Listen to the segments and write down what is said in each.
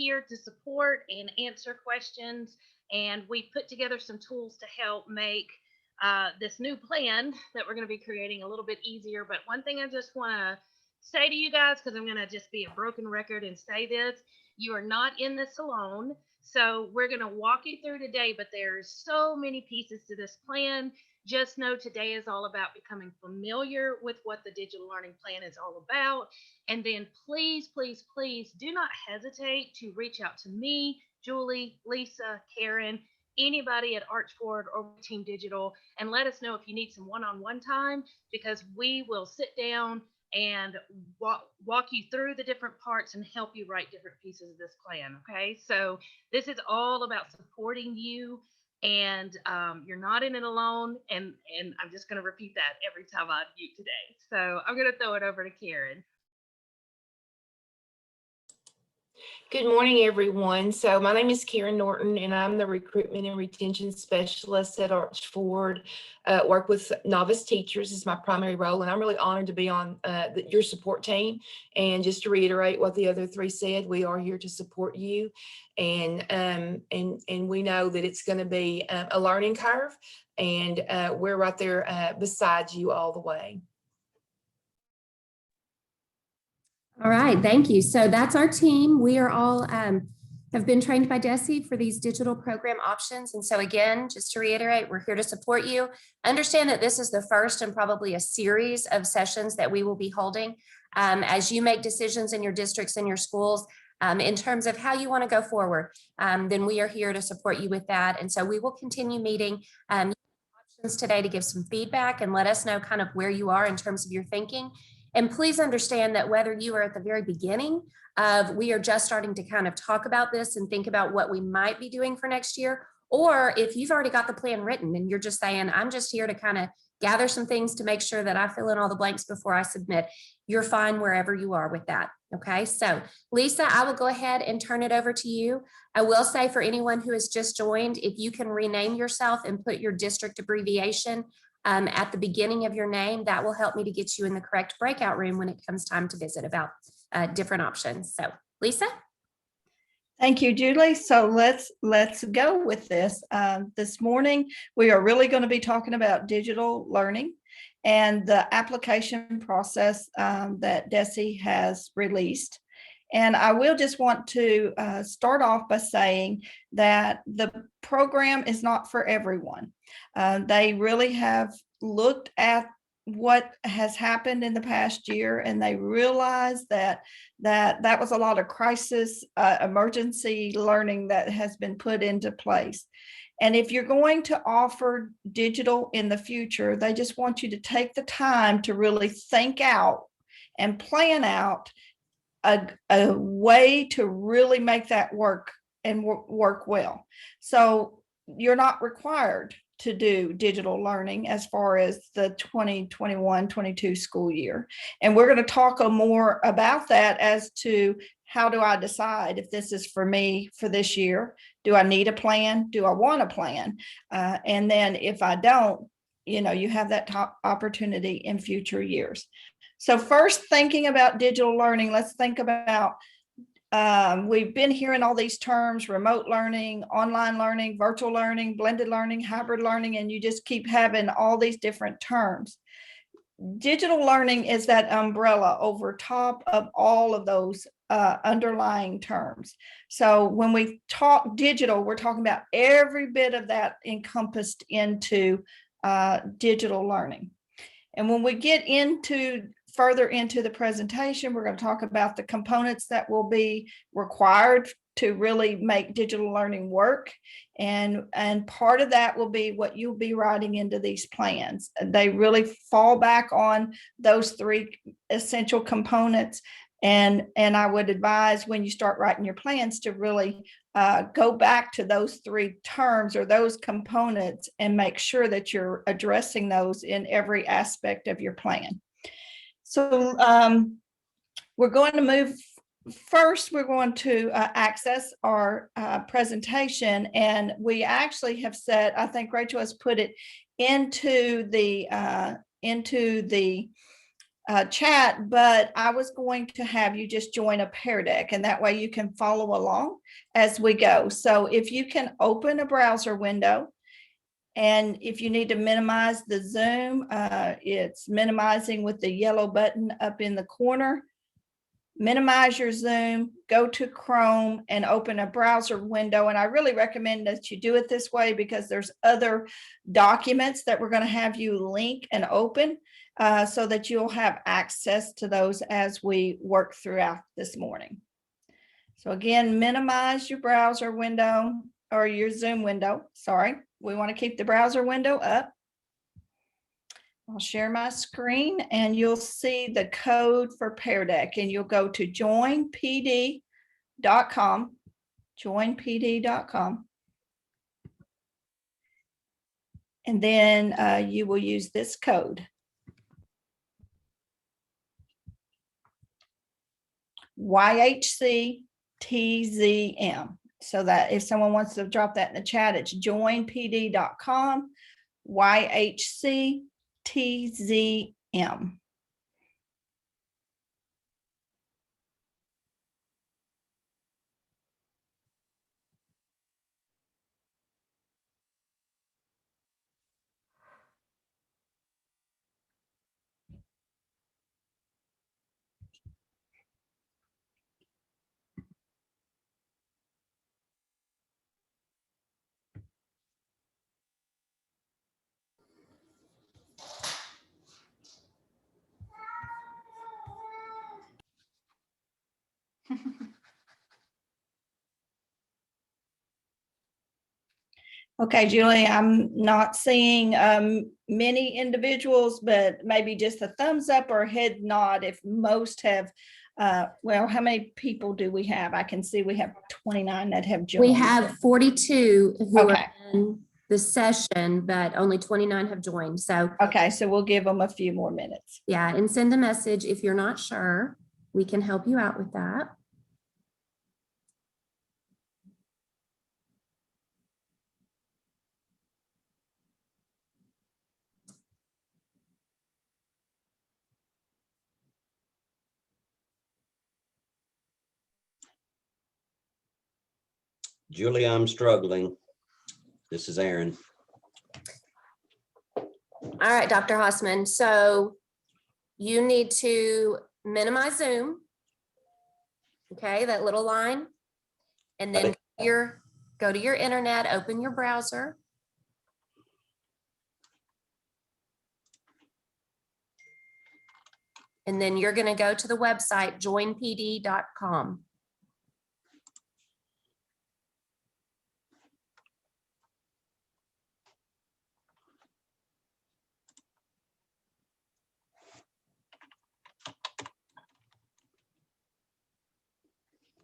here to support and answer questions. And we put together some tools to help make this new plan that we're going to be creating a little bit easier. But one thing I just want to say to you guys, because I'm going to just be a broken record and say this, you are not in this alone. So we're going to walk you through today, but there's so many pieces to this plan. Just know today is all about becoming familiar with what the digital learning plan is all about. And then please, please, please do not hesitate to reach out to me, Julie, Lisa, Karen, anybody at Archboard or Team Digital, and let us know if you need some one-on-one time, because we will sit down and walk you through the different parts and help you write different pieces of this plan. Okay, so this is all about supporting you, and you're not in it alone. And I'm just going to repeat that every time I mute today. So I'm going to throw it over to Karen. Good morning, everyone. So my name is Karen Norton, and I'm the Recruitment and Retention Specialist at Archford. Work with novice teachers is my primary role, and I'm really honored to be on your support team. And just to reiterate what the other three said, we are here to support you, and we know that it's going to be a learning curve, and we're right there beside you all the way. All right, thank you. So that's our team. We are all have been trained by Desi for these digital program options. And so again, just to reiterate, we're here to support you. Understand that this is the first and probably a series of sessions that we will be holding as you make decisions in your districts and your schools in terms of how you want to go forward. Then we are here to support you with that. And so we will continue meeting options today to give some feedback and let us know kind of where you are in terms of your thinking. And please understand that whether you are at the very beginning of, we are just starting to kind of talk about this and think about what we might be doing for next year, or if you've already got the plan written and you're just saying, I'm just here to kind of gather some things to make sure that I fill in all the blanks before I submit, you're fine wherever you are with that. Okay, so Lisa, I will go ahead and turn it over to you. I will say for anyone who has just joined, if you can rename yourself and put your district abbreviation at the beginning of your name, that will help me to get you in the correct breakout room when it comes time to visit about different options. So Lisa. Thank you, Julie. So let's go with this. This morning, we are really going to be talking about digital learning and the application process that Desi has released. And I will just want to start off by saying that the program is not for everyone. They really have looked at what has happened in the past year, and they realize that was a lot of crisis emergency learning that has been put into place. And if you're going to offer digital in the future, they just want you to take the time to really think out and plan out a way to really make that work and work well. So you're not required to do digital learning as far as the 2021-22 school year. And we're going to talk more about that as to how do I decide if this is for me for this year? Do I need a plan? Do I want a plan? And then if I don't, you have that top opportunity in future years. So first, thinking about digital learning, let's think about, we've been hearing all these terms: remote learning, online learning, virtual learning, blended learning, hybrid learning, and you just keep having all these different terms. Digital learning is that umbrella over top of all of those underlying terms. So when we talk digital, we're talking about every bit of that encompassed into digital learning. And when we get further into the presentation, we're going to talk about the components that will be required to really make digital learning work. And part of that will be what you'll be writing into these plans. They really fall back on those three essential components. And I would advise when you start writing your plans to really go back to those three terms or those components and make sure that you're addressing those in every aspect of your plan. So we're going to move. First, we're going to access our presentation, and we actually have said, I think Rachel has put it into the chat, but I was going to have you just join a Pear Deck, and that way you can follow along as we go. So if you can open a browser window, and if you need to minimize the Zoom, it's minimizing with the yellow button up in the corner. Minimize your Zoom, go to Chrome and open a browser window. And I really recommend that you do it this way because there's other documents that we're going to have you link and open so that you'll have access to those as we work throughout this morning. So again, minimize your browser window or your Zoom window. Sorry, we want to keep the browser window up. I'll share my screen and you'll see the code for Pear Deck, and you'll go to joinpd.com, joinpd.com. And then you will use this code. YHCTZM. So that if someone wants to drop that in the chat, it's joinpd.com, YHCTZM. Okay, Julie, I'm not seeing many individuals, but maybe just a thumbs up or head nod if most have. Well, how many people do we have? I can see we have 29 that have joined. We have 42 who Okay. are in the session, but only 29 have joined. So Okay, so we'll give them a few more minutes. yeah, and send a message if you're not sure. We can help you out with that. Julie, I'm struggling. This is Aaron. All right, Dr. Hossman. So you need to minimize Zoom. Okay, that little line. And then go to your internet, open your browser. And then you're going to go to the website joinpd.com.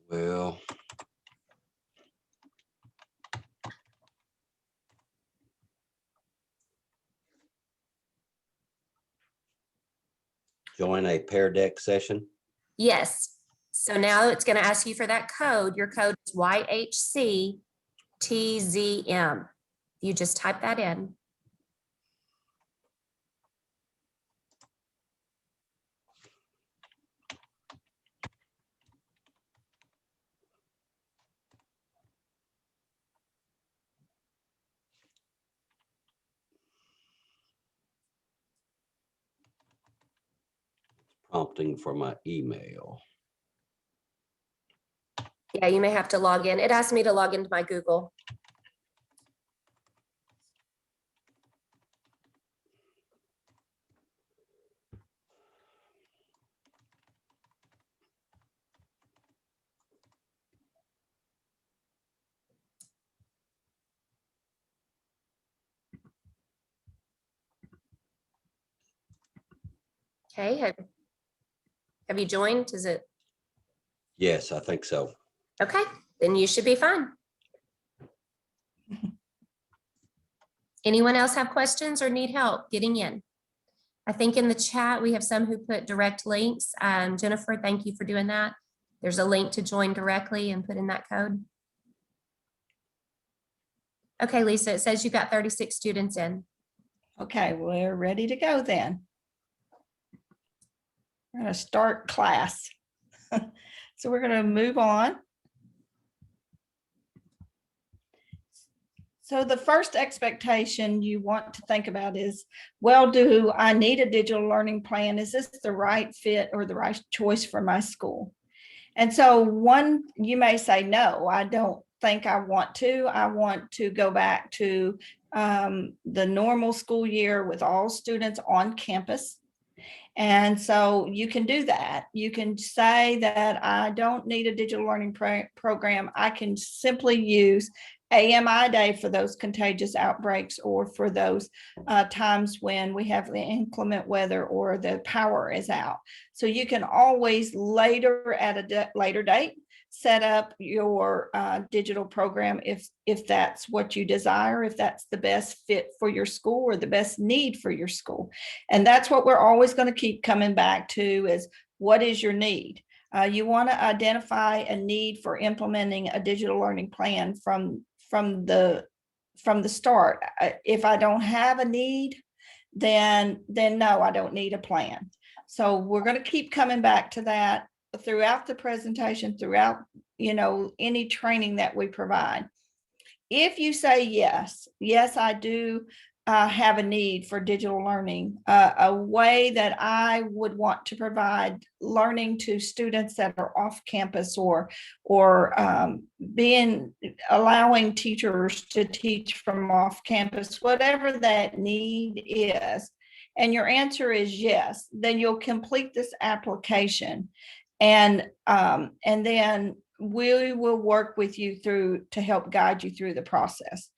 Well, join a Pear Deck session. Yes. So now it's going to ask you for that code. Your code is YHCTZM. You just type that in. Prompting for my email. Yeah, you may have to log in. It asked me to log into my Google. Okay, have you joined? Is it? Yes, I think so. Okay, then you should be fine. Anyone else have questions or need help getting in? I think in the chat, we have some who put direct links. Jennifer, thank you for doing that. There's a link to join directly and put in that code. Okay, Lisa, it says you've got 36 students in. Okay, we're ready to go then. We're going to start class. So we're going to move on. So the first expectation you want to think about is, well, do I need a digital learning plan? Is this the right fit or the right choice for my school? And so one, you may say, no, I don't think I want to. I want to go back to the normal school year with all students on campus. And so you can do that. You can say that I don't need a digital learning program. I can simply use AMI day for those contagious outbreaks or for those times when we have the inclement weather or the power is out. So you can always later at a later date set up your digital program if that's what you desire, if that's the best fit for your school or the best need for your school. And that's what we're always going to keep coming back to is, what is your need? You want to identify a need for implementing a digital learning plan from the start. If I don't have a need, then no, I don't need a plan. So we're going to keep coming back to that throughout the presentation, throughout, any training that we provide. If you say yes, I do have a need for digital learning, a way that I would want to provide learning to students that are off campus or allowing teachers to teach from off campus, whatever that need is, and your answer is yes, then you'll complete this application, and then we will work with you to help guide you through the process.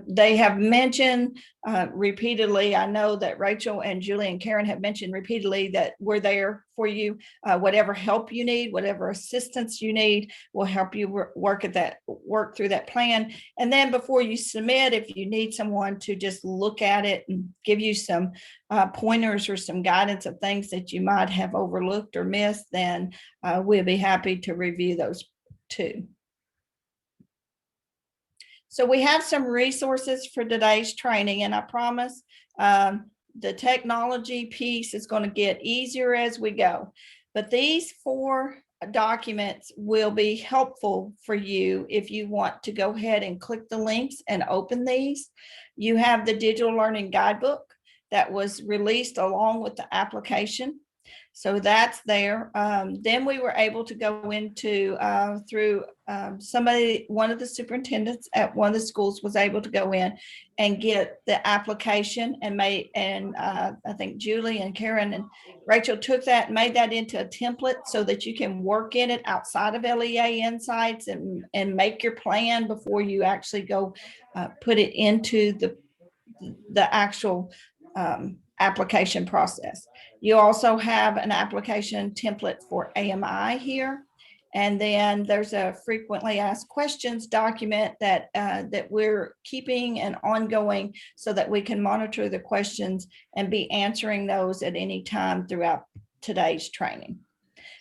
They have mentioned repeatedly, I know that Rachel and Julie and Karen have mentioned repeatedly that we're there for you. Whatever help you need, whatever assistance you need, we'll help you work through that plan. And then before you submit, if you need someone to just look at it and give you some pointers or some guidance of things that you might have overlooked or missed, then we'll be happy to review those too. So we have some resources for today's training, and I promise the technology piece is going to get easier as we go. But these 4 documents will be helpful for you if you want to go ahead and click the links and open these. You have the digital learning guidebook that was released along with the application. So that's there. Then we were able to go into through one of the superintendents at one of the schools was able to go in and get the application and I think Julie and Karen and Rachel took that and made that into a template so that you can work in it outside of LEA Insights and make your plan before you actually go put it into the actual application process. You also have an application template for AMI here. And then there's a frequently asked questions document that we're keeping and ongoing so that we can monitor the questions and be answering those at any time throughout today's training.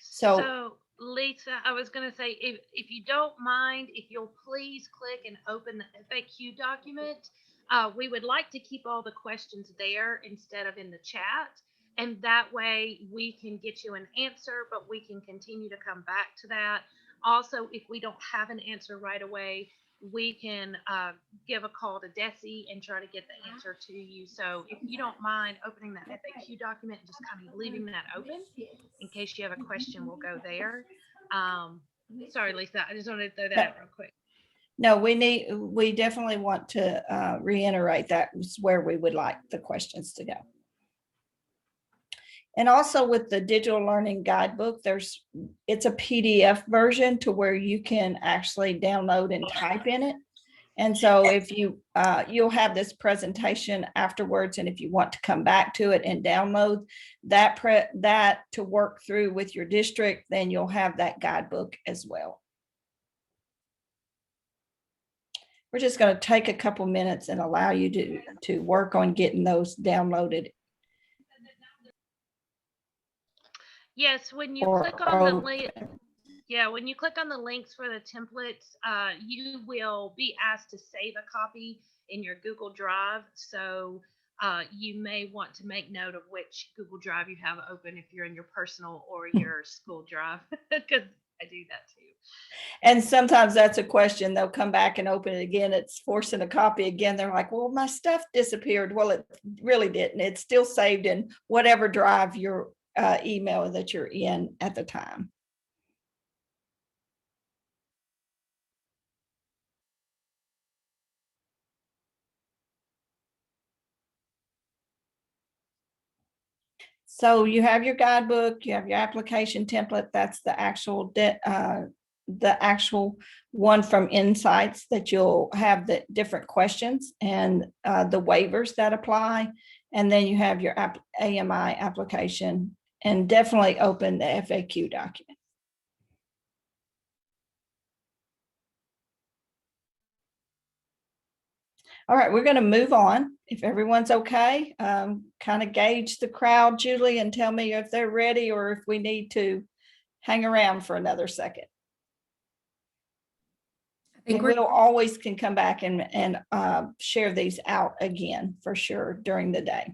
So Lisa, I was going to say, if you don't mind, if you'll please click and open the FAQ document. We would like to keep all the questions there instead of in the chat. And that way we can get you an answer, but we can continue to come back to that. Also, if we don't have an answer right away, we can give a call to Desi and try to get the answer to you. So if you don't mind opening that FAQ document and just kind of leaving that open in case you have a question, we'll go there. Sorry, Lisa, I just wanted to throw that out real quick. No, we definitely want to reiterate that is where we would like the questions to go. And also with the digital learning guidebook, it's a PDF version to where you can actually download and type in it. And so if you'll have this presentation afterwards, and if you want to come back to it and download that to work through with your district, then you'll have that guidebook as well. We're just going to take a couple minutes and allow you to work on getting those downloaded. Yes, when you click on the link, when you click on the links for the templates, you will be asked to save a copy in your Google Drive. So you may want to make note of which Google Drive you have open if you're in your personal or your school drive, because I do that too. And sometimes that's a question. They'll come back and open it again. It's forcing a copy again. They're like, well, my stuff disappeared. Well, it really didn't. It's still saved in whatever drive your email that you're in at the time. So you have your guidebook, you have your application template. That's the actual one from Insights that you'll have the different questions and the waivers that apply. And then you have your AMI application, and definitely open the FAQ document. All right, we're going to move on. If everyone's okay, kind of gauge the crowd, Julie, and tell me if they're ready or if we need to hang around for another second. I think And we'll always can come back and share these out again for sure during the day.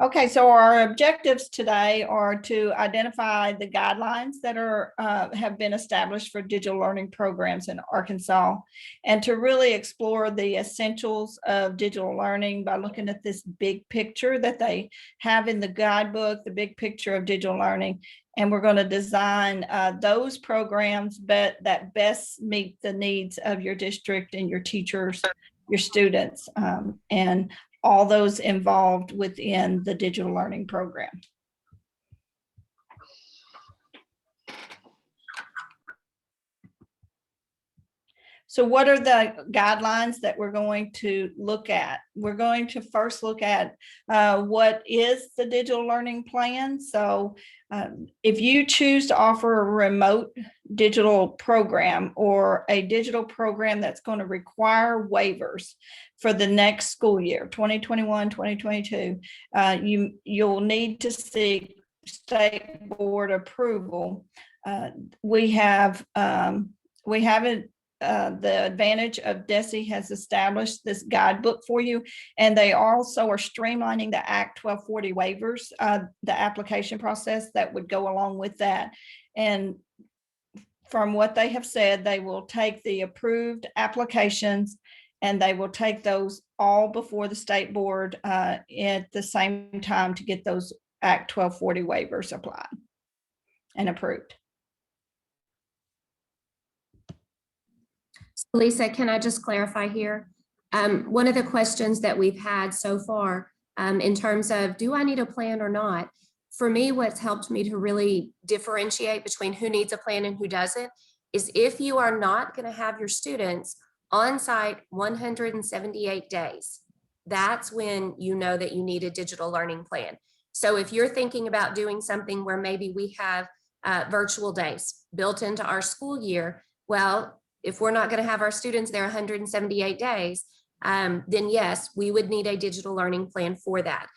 Okay, so our objectives today are to identify the guidelines that are have been established for digital learning programs in Arkansas, and to really explore the essentials of digital learning by looking at this big picture that they have in the guidebook, the big picture of digital learning. And we're going to design those programs that best meet the needs of your district and your teachers, your students, and all those involved within the digital learning program. So what are the guidelines that we're going to look at? We're going to first look at what is the digital learning plan. So if you choose to offer a remote digital program or a digital program that's going to require waivers for the next school year, 2021, 2022, you'll need to seek state board approval. We have the advantage of DESE has established this guidebook for you, and they also are streamlining the Act 1240 waivers, the application process that would go along with that. And from what they have said, they will take the approved applications and they will take those all before the state board at the same time to get those Act 1240 waivers applied and approved. Lisa, can I just clarify here? One of the questions that we've had so far in terms of, do I need a plan or not? For me, what's helped me to really differentiate between who needs a plan and who doesn't is if you are not going to have your students on site 178 days, that's when you know that you need a digital learning plan. So if you're thinking about doing something where maybe we have virtual days built into our school year, well, if we're not going to have our students there 178 days, then yes, we would need a digital learning plan for that.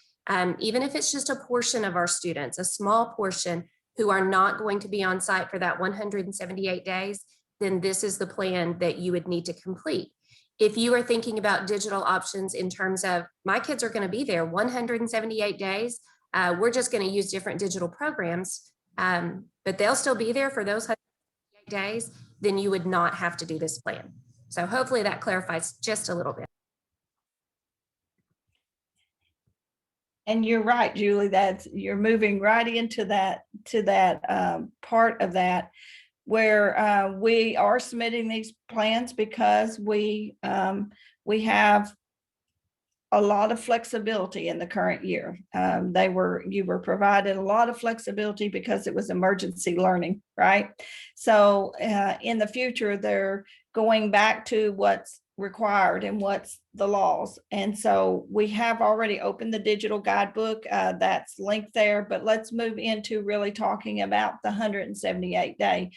Even if it's just a portion of our students, a small portion who are not going to be on site for that 178 days, then this is the plan that you would need to complete. If you are thinking about digital options in terms of, my kids are going to be there 178 days, we're just going to use different digital programs, but they'll still be there for those 178 days, then you would not have to do this plan. So hopefully that clarifies just a little bit. And you're right, Julie, you're moving right into that part of that where we are submitting these plans because we have a lot of flexibility in the current year. You were provided a lot of flexibility because it was emergency learning, right? So in the future, they're going back to what's required and what's the laws. And so we have already opened the digital guidebook that's linked there, but let's move into really talking about the 178 day.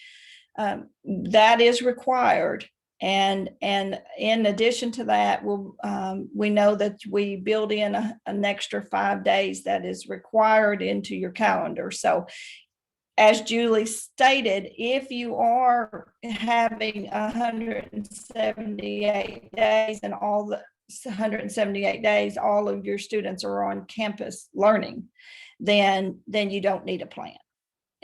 That is required. And in addition to that, we know that we build in an extra 5 days that is required into your calendar. So as Julie stated, if you are having 178 days and all the 178 days, all of your students are on campus learning, then you don't need a plan.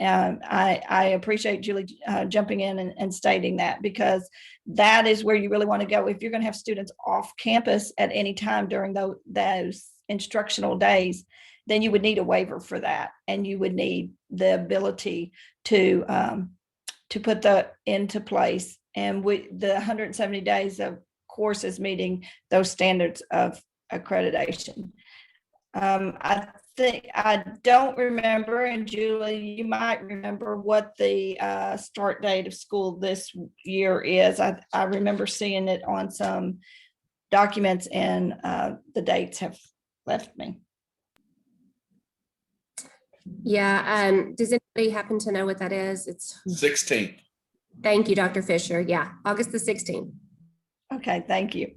I appreciate Julie jumping in and stating that, because that is where you really want to go. If you're going to have students off campus at any time during those instructional days, then you would need a waiver for that, and you would need the ability to put that into place. And the 170 days, of course, is meeting those standards of accreditation. I don't remember, and Julie, you might remember what the start date of school this year is. I remember seeing it on some documents, and the dates have left me. Yeah, does anybody happen to know what that is? It's 16th. Thank you, Dr. Fisher. Yeah, August the 16th. Okay, thank you.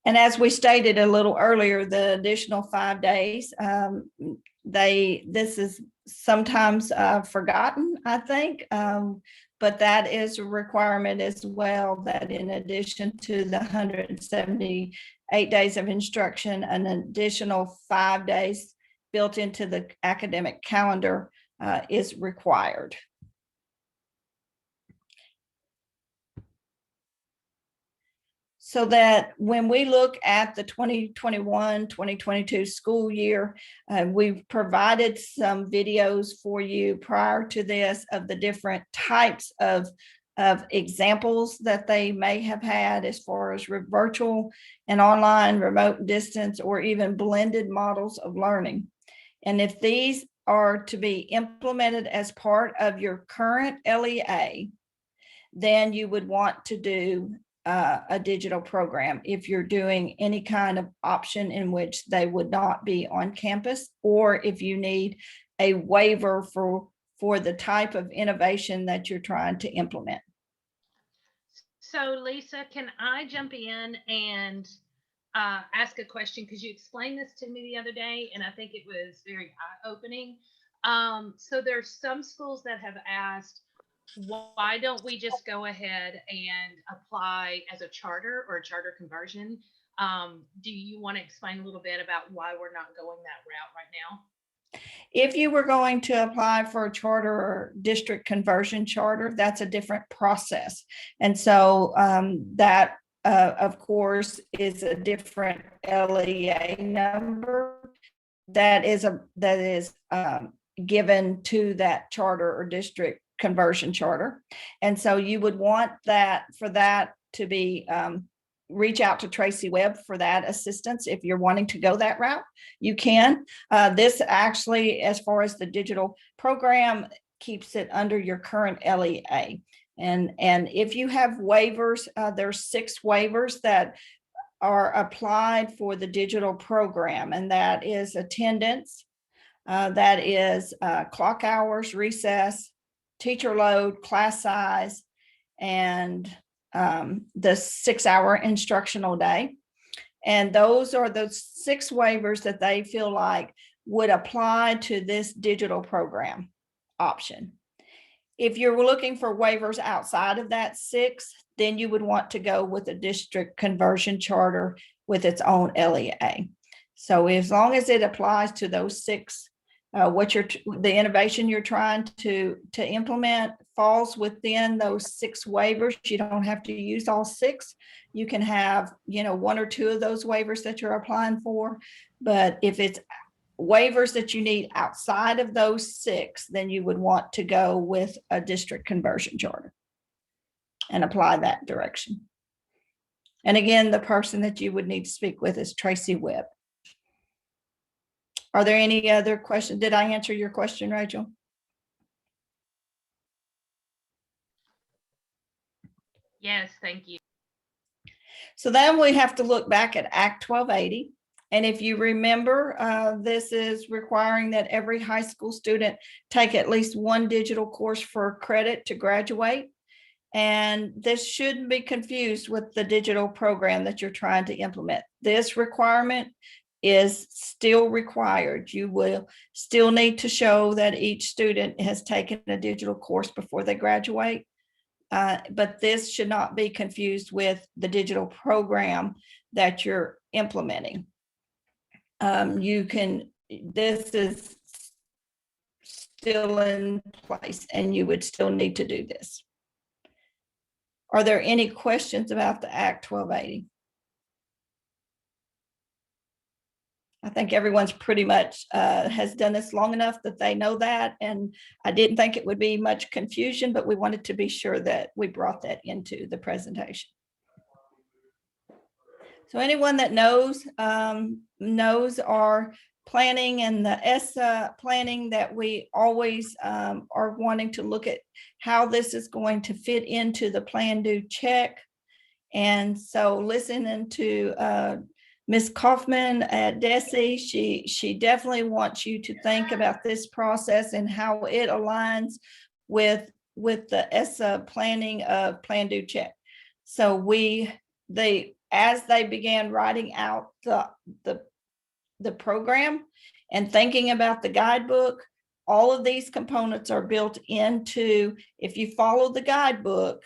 And as we stated a little earlier, the additional 5 days, this is sometimes forgotten, I think, but that is a requirement as well, that in addition to the 178 days of instruction, an additional 5 days built into the academic calendar is required. So that when we look at the 2021-2022 school year, we've provided some videos for you prior to this of the different types of examples that they may have had, as far as virtual and online, remote, distance, or even blended models of learning. And if these are to be implemented as part of your current LEA, then you would want to do a digital program if you're doing any kind of option in which they would not be on campus, or if you need a waiver for the type of innovation that you're trying to implement. So Lisa, can I jump in and ask a question? Because you explained this to me the other day, and I think it was very eye-opening. So there's some schools that have asked, why don't we just go ahead and apply as a charter or a charter conversion? Do you want to explain a little bit about why we're not going that route right now? If you were going to apply for a charter or district conversion charter, that's a different process. And so that, of course, is a different LEA number that is given to that charter or district conversion charter. And so you would want that, for that to be, reach out to Tracy Webb for that assistance. If you're wanting to go that route, you can. This actually, as far as the digital program, keeps it under your current LEA. And if you have waivers, there's 6 waivers that are applied for the digital program, and that is attendance, that is clock hours, recess, teacher load, class size, and the 6-hour instructional day. And those are the 6 waivers that they feel like would apply to this digital program option. If you're looking for waivers outside of that 6, then you would want to go with a district conversion charter with its own LEA. So as long as it applies to those 6, the innovation you're trying to implement falls within those 6 waivers, you don't have to use all 6. You can have, 1 or 2 of those waivers that you're applying for. But if it's waivers that you need outside of those 6, then you would want to go with a district conversion charter and apply that direction. And again, the person that you would need to speak with is Tracy Webb. Are there any other questions? Did I answer your question, Rachel? Yes, thank you. So then we have to look back at Act 1280. And if you remember, this is requiring that every high school student take at least 1 digital course for credit to graduate. And this shouldn't be confused with the digital program that you're trying to implement. This requirement is still required. You will still need to show that each student has taken a digital course before they graduate. but this should not be confused with the digital program that you're implementing. This is still in place and you would still need to do this. Are there any questions about the Act 1280? I think everyone's pretty much has done this long enough that they know that. And I didn't think it would be much confusion, but we wanted to be sure that we brought that into the presentation. So anyone that knows our planning and the ESSA planning, that we always are wanting to look at how this is going to fit into the plan, do, check. And so listening to Ms. Kaufman at DESE, she definitely wants you to think about this process and how it aligns with the ESSA planning of plan, do, check. So as they began writing out the program and thinking about the guidebook, all of these components are built into, if you follow the guidebook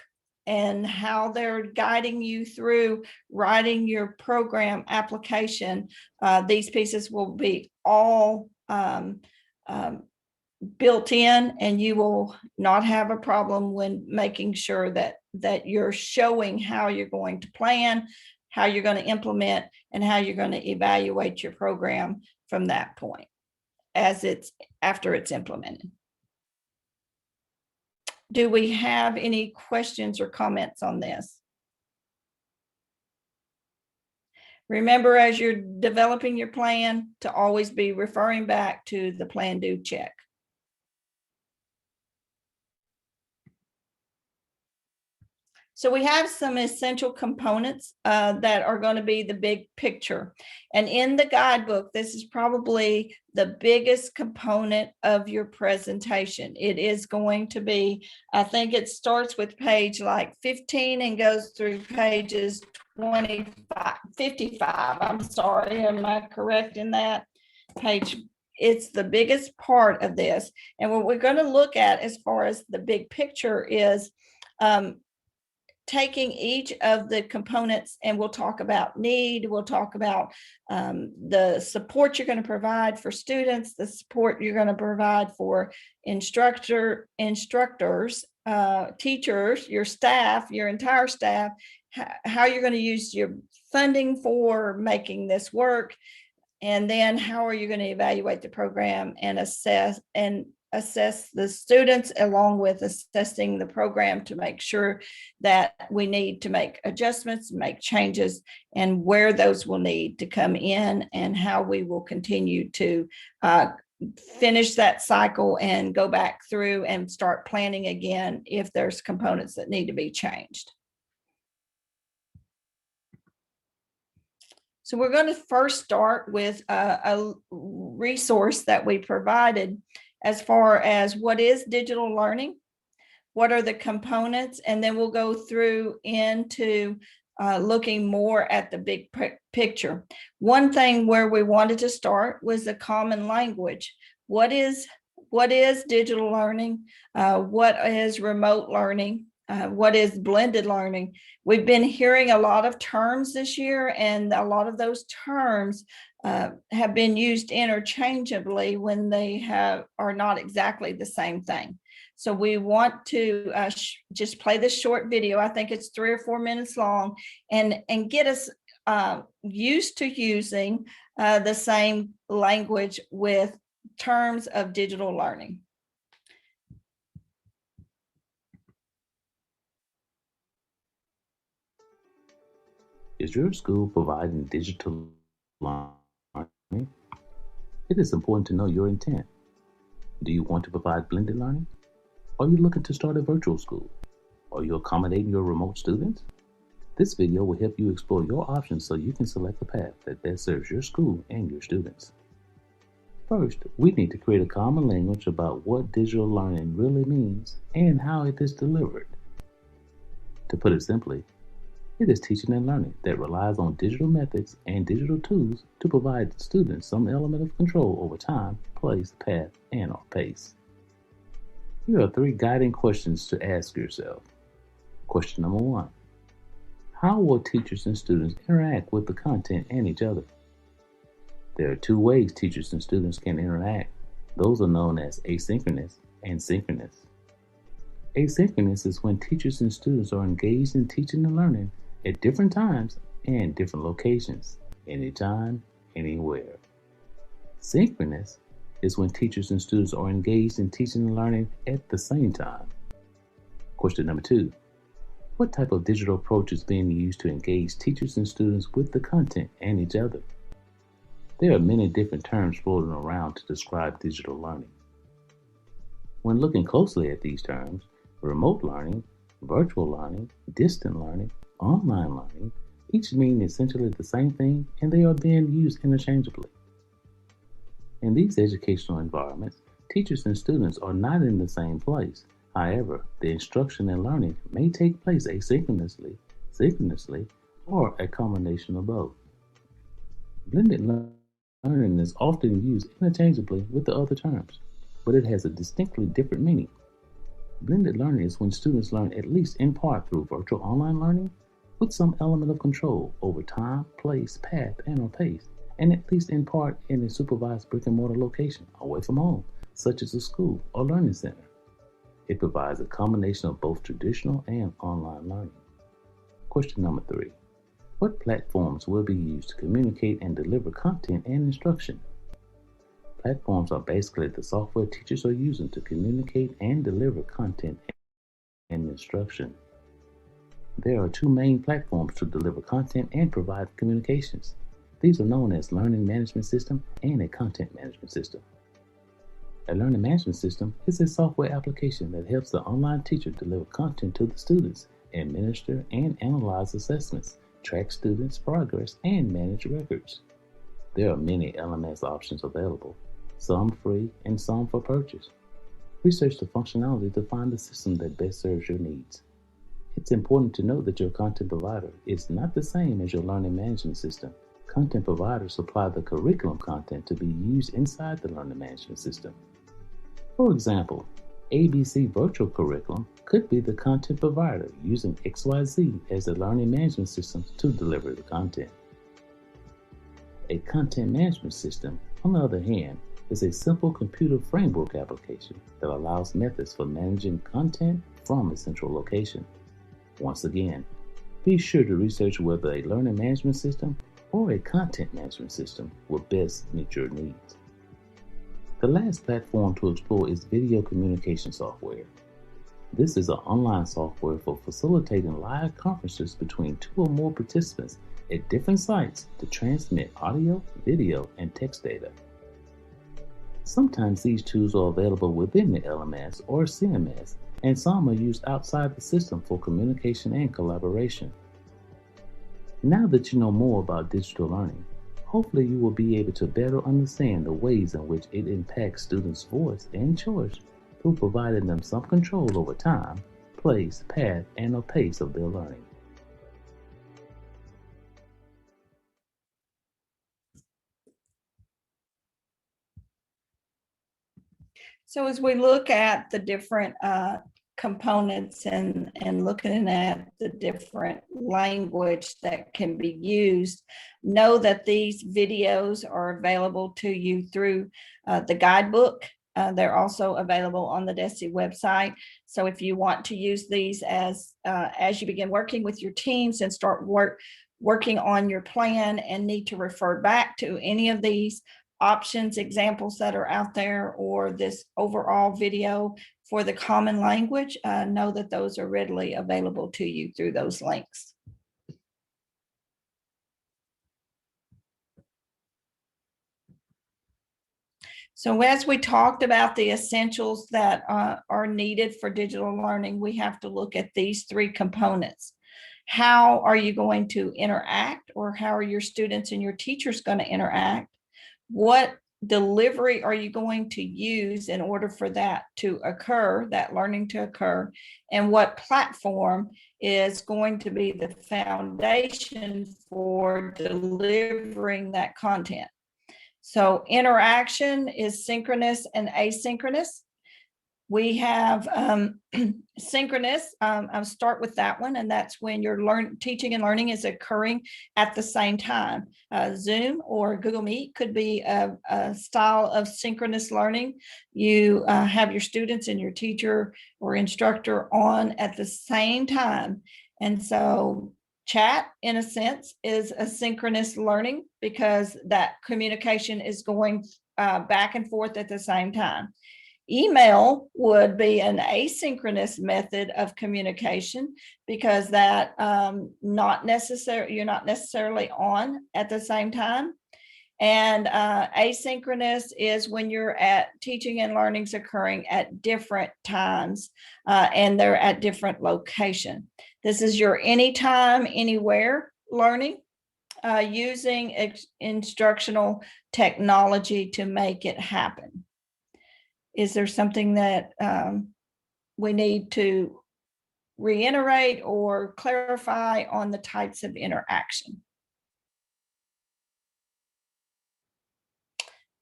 and how they're guiding you through writing your program application, these pieces will be all built in, and you will not have a problem when making sure that you're showing how you're going to plan, how you're going to implement, and how you're going to evaluate your program from that point after it's implemented. Do we have any questions or comments on this? Remember, as you're developing your plan, to always be referring back to the plan, do, check. So we have some essential components that are going to be the big picture. And in the guidebook, this is probably the biggest component of your presentation. It is going to be, I think it starts with page like 15 and goes through pages 55. I'm sorry, am I correct in that? It's the biggest part of this. And what we're going to look at as far as the big picture is taking each of the components, and we'll talk about need, we'll talk about the support you're going to provide for students, the support you're going to provide for instructors, teachers, your staff, your entire staff, how you're going to use your funding for making this work, and then how are you going to evaluate the program and assess the students, along with assessing the program to make sure that we need to make adjustments, make changes, and where those will need to come in, and how we will continue to finish that cycle and go back through and start planning again if there's components that need to be changed. So we're going to first start with a resource that we provided as far as what is digital learning, what are the components, and then we'll go through into looking more at the big picture. One thing where we wanted to start was the common language. What is digital learning? What is remote learning? What is blended learning? We've been hearing a lot of terms this year, and a lot of those terms have been used interchangeably when they are not exactly the same thing. So we want to just play this short video. I think it's 3 or 4 minutes long, and get us used to using the same language with terms of digital learning. Is your school providing digital learning? It is important to know your intent. Do you want to provide blended learning? Are you looking to start a virtual school? Are you accommodating your remote students? This video will help you explore your options so you can select the path that best serves your school and your students. First, we need to create a common language about what digital learning really means and how it is delivered. To put it simply, it is teaching and learning that relies on digital methods and digital tools to provide students some element of control over time, place, path, and/or pace. Here are 3 guiding questions to ask yourself. Question number 1. How will teachers and students interact with the content and each other? There are 2 ways teachers and students can interact. Those are known as asynchronous and synchronous. Asynchronous is when teachers and students are engaged in teaching and learning at different times and different locations, anytime, anywhere. Synchronous is when teachers and students are engaged in teaching and learning at the same time. Question number 2. What type of digital approach is being used to engage teachers and students with the content and each other? There are many different terms floating around to describe digital learning. When looking closely at these terms, remote learning, virtual learning, distant learning, online learning, each mean essentially the same thing, and they are being used interchangeably. In these educational environments, teachers and students are not in the same place. However, the instruction and learning may take place asynchronously, synchronously, or a combination of both. Blended learning is often used interchangeably with the other terms, but it has a distinctly different meaning. Blended learning is when students learn at least in part through virtual online learning with some element of control over time, place, path, and/or pace, and at least in part in a supervised brick-and-mortar location away from home, such as a school or learning center. It provides a combination of both traditional and online learning. Question number 3. What platforms will be used to communicate and deliver content and instruction? Platforms are basically the software teachers are using to communicate and deliver content and instruction. There are 2 main platforms to deliver content and provide communications. These are known as Learning Management System and a Content Management System. A learning management system is a software application that helps the online teacher deliver content to the students, administer and analyze assessments, track students' progress, and manage records. There are many LMS options available, some free and some for purchase. Research the functionality to find the system that best serves your needs. It's important to note that your content provider is not the same as your learning management system. Content providers supply the curriculum content to be used inside the learning management system. For example, ABC Virtual Curriculum could be the content provider using XYZ as the learning management system to deliver the content. A content management system, on the other hand, is a simple computer framework application that allows methods for managing content from a central location. Once again, be sure to research whether a learning management system or a content management system will best meet your needs. The last platform to explore is video communication software. This is an online software for facilitating live conferences between 2 or more participants at different sites to transmit audio, video, and text data. Sometimes these tools are available within the LMS or CMS, and some are used outside the system for communication and collaboration. Now that you know more about digital learning, hopefully you will be able to better understand the ways in which it impacts students' voice and choice through providing them some control over time, place, path, and the pace of their learning. So as we look at the different components and looking at the different language that can be used, know that these videos are available to you through the guidebook. They're also available on the DESE website. So if you want to use these as you begin working with your teams and start working on your plan and need to refer back to any of these options, examples that are out there, or this overall video for the common language, know that those are readily available to you through those links. So as we talked about the essentials that are needed for digital learning, we have to look at these 3 components. How are you going to interact, or how are your students and your teachers going to interact? What delivery are you going to use in order for that to occur, that learning to occur? And what platform is going to be the foundation for delivering that content? So interaction is synchronous and asynchronous. We have synchronous. I'll start with that one, and that's when your teaching and learning is occurring at the same time. Zoom or Google Meet could be a style of synchronous learning. You have your students and your teacher or instructor on at the same time. And so chat, in a sense, is a synchronous learning because that communication is going back and forth at the same time. Email would be an asynchronous method of communication because that you're not necessarily on at the same time. And asynchronous is when you're at teaching and learning's occurring at different times and they're at different location. This is your anytime, anywhere learning using instructional technology to make it happen. Is there something that we need to reiterate or clarify on the types of interaction?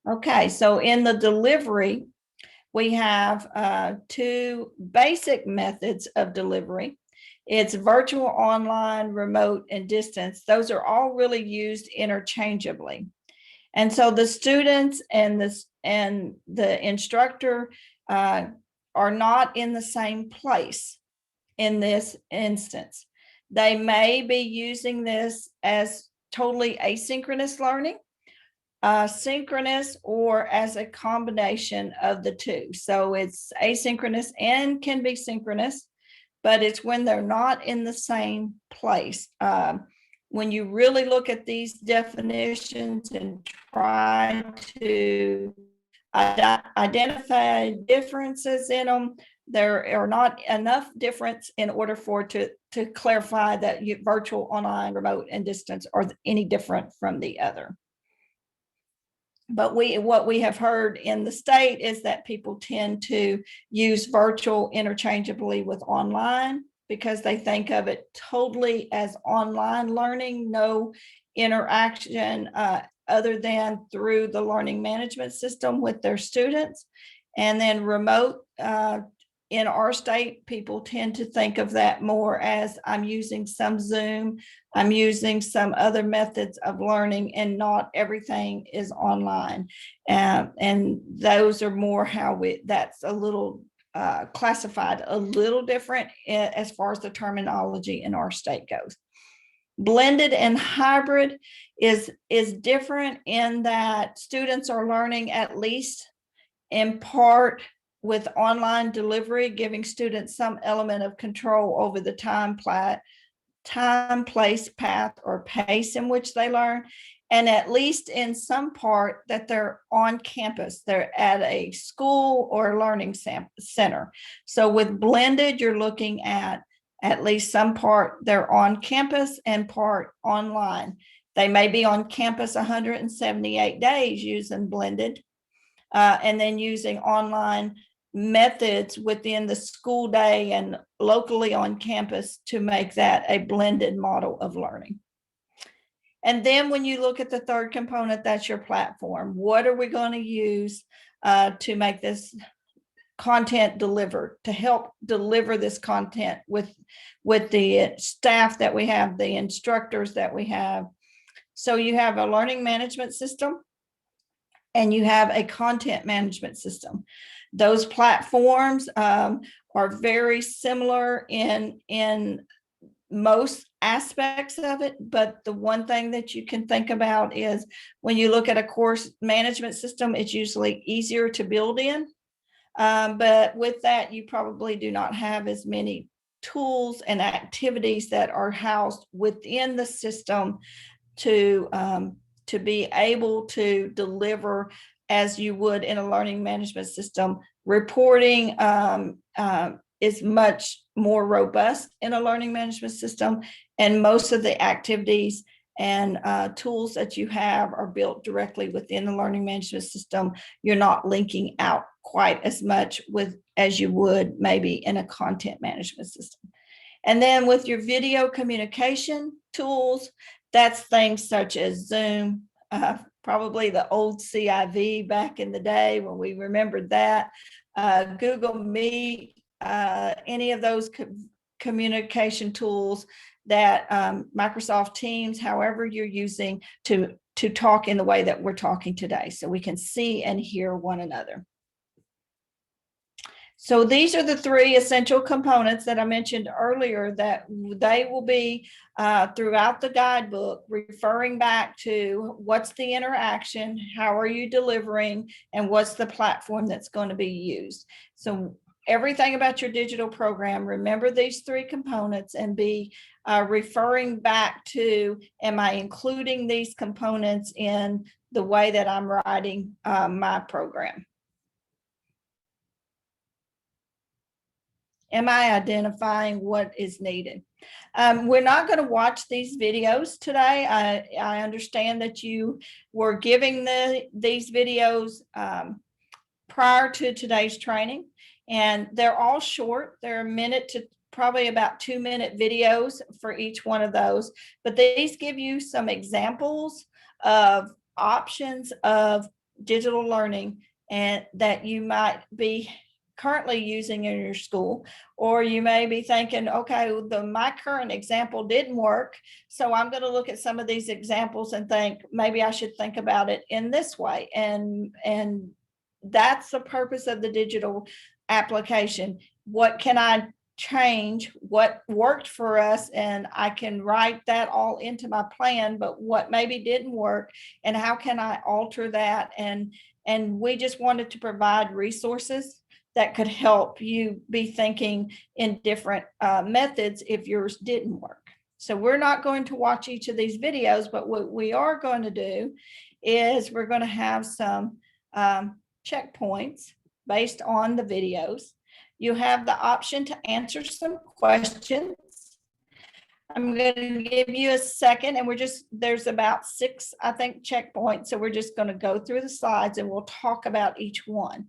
Okay, so in the delivery, we have two basic methods of delivery. It's virtual, online, remote, and distance. Those are all really used interchangeably. And so the students and the instructor are not in the same place in this instance. They may be using this as totally asynchronous learning, synchronous, or as a combination of the two. So it's asynchronous and can be synchronous, but it's when they're not in the same place. When you really look at these definitions and try to identify differences in them, there are not enough difference in order for to clarify that virtual, online, remote, and distance are any different from the other. But what we have heard in the state is that people tend to use virtual interchangeably with online because they think of it totally as online learning, no interaction other than through the learning management system with their students. And then remote, in our state, people tend to think of that more as I'm using some Zoom, I'm using some other methods of learning, and not everything is online. And those are more how that's a little classified a little different as far as the terminology in our state goes. Blended and hybrid is different in that students are learning at least in part with online delivery, giving students some element of control over the time, place, path, or pace in which they learn, and at least in some part that they're on campus. They're at a school or learning center. So with blended, you're looking at least some part they're on campus and part online. They may be on campus 178 days using blended, and then using online methods within the school day and locally on campus to make that a blended model of learning. And then when you look at the third component, that's your platform. What are we going to use to make this content delivered, to help deliver this content with the staff that we have, the instructors that we have? So you have a learning management system and you have a content management system. Those platforms are very similar in most aspects of it, but the one thing that you can think about is when you look at a course management system, it's usually easier to build in. But with that, you probably do not have as many tools and activities that are housed within the system to be able to deliver as you would in a learning management system. Reporting is much more robust in a learning management system, and most of the activities and tools that you have are built directly within the learning management system. You're not linking out quite as much as you would maybe in a content management system. And then with your video communication tools, that's things such as Zoom, probably the old CIV back in the day when we remembered that. Google Meet, any of those communication tools that Microsoft Teams, however you're using to talk in the way that we're talking today, so we can see and hear one another. So these are the three essential components that I mentioned earlier, that they will be throughout the guidebook, referring back to what's the interaction, how are you delivering, and what's the platform that's going to be used. So everything about your digital program, remember these three components and be referring back to, am I including these components in the way that I'm writing my program? Am I identifying what is needed? We're not going to watch these videos today. I understand that you were giving these videos prior to today's training, and they're all short. They're a minute to probably about 2-minute videos for each one of those, but these give you some examples of options of digital learning and that you might be currently using in your school, or you may be thinking, okay, my current example didn't work, so I'm going to look at some of these examples and think maybe I should think about it in this way. And that's the purpose of the digital application. What can I change? What worked for us? And I can write that all into my plan, but what maybe didn't work, and how can I alter that? And we just wanted to provide resources that could help you be thinking in different methods if yours didn't work. So we're not going to watch each of these videos, but what we are going to do is we're going to have some checkpoints based on the videos. You have the option to answer some questions. I'm going to give you a second, and there's about 6, I think, checkpoints. So we're just going to go through the slides and we'll talk about each one.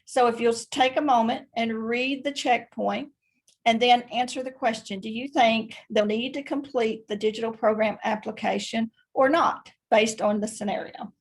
So if you'll take a moment and read the checkpoint and then answer the question, do you think they'll need to complete the digital program application or not, based on the scenario?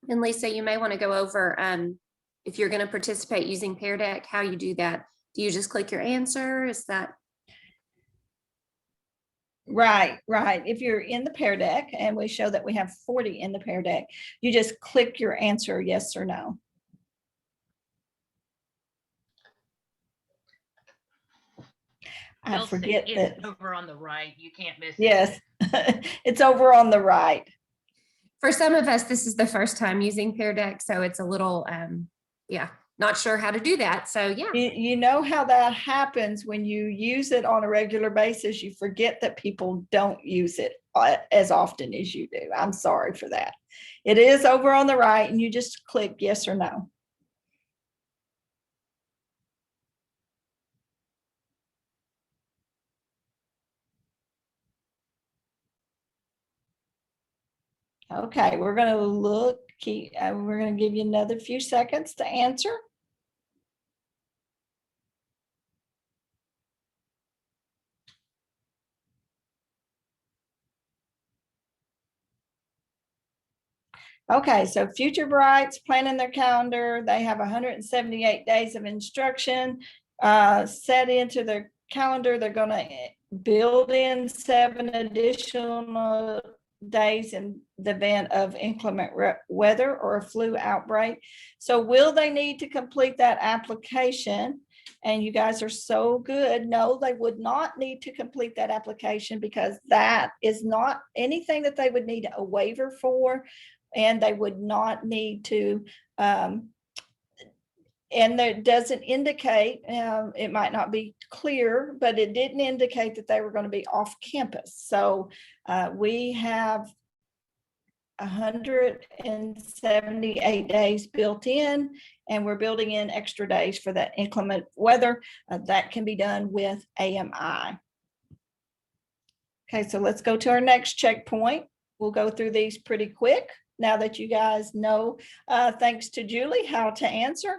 And Lisa, you may want to go over if you're going to participate using Pear Deck, how you do that. Do you just click your answer? Is that? Right. If you're in the Pear Deck, and we show that we have 40 in the Pear Deck, you just click your answer, yes or no. I forget that. Over on the right, you can't miss it. Yes, it's over on the right. For some of us, this is the first time using Pear Deck, so it's a little, not sure how to do that. So yeah. You know how that happens when you use it on a regular basis. You forget that people don't use it as often as you do. I'm sorry for that. It is over on the right, and you just click yes or no. Okay, we're going to look. We're going to give you another few seconds to answer. Okay, so Future Brights planning their calendar. They have 178 days of instruction set into their calendar. They're going to build in 7 additional days in the event of inclement weather or a flu outbreak. So will they need to complete that application? And you guys are so good. No, they would not need to complete that application, because that is not anything that they would need a waiver for, and they would not need to And there doesn't indicate, it might not be clear, but it didn't indicate that they were going to be off campus. So we have 178 days built in, and we're building in extra days for that inclement weather. That can be done with AMI. Okay, so let's go to our next checkpoint. We'll go through these pretty quick now that you guys know, thanks to Julie, how to answer.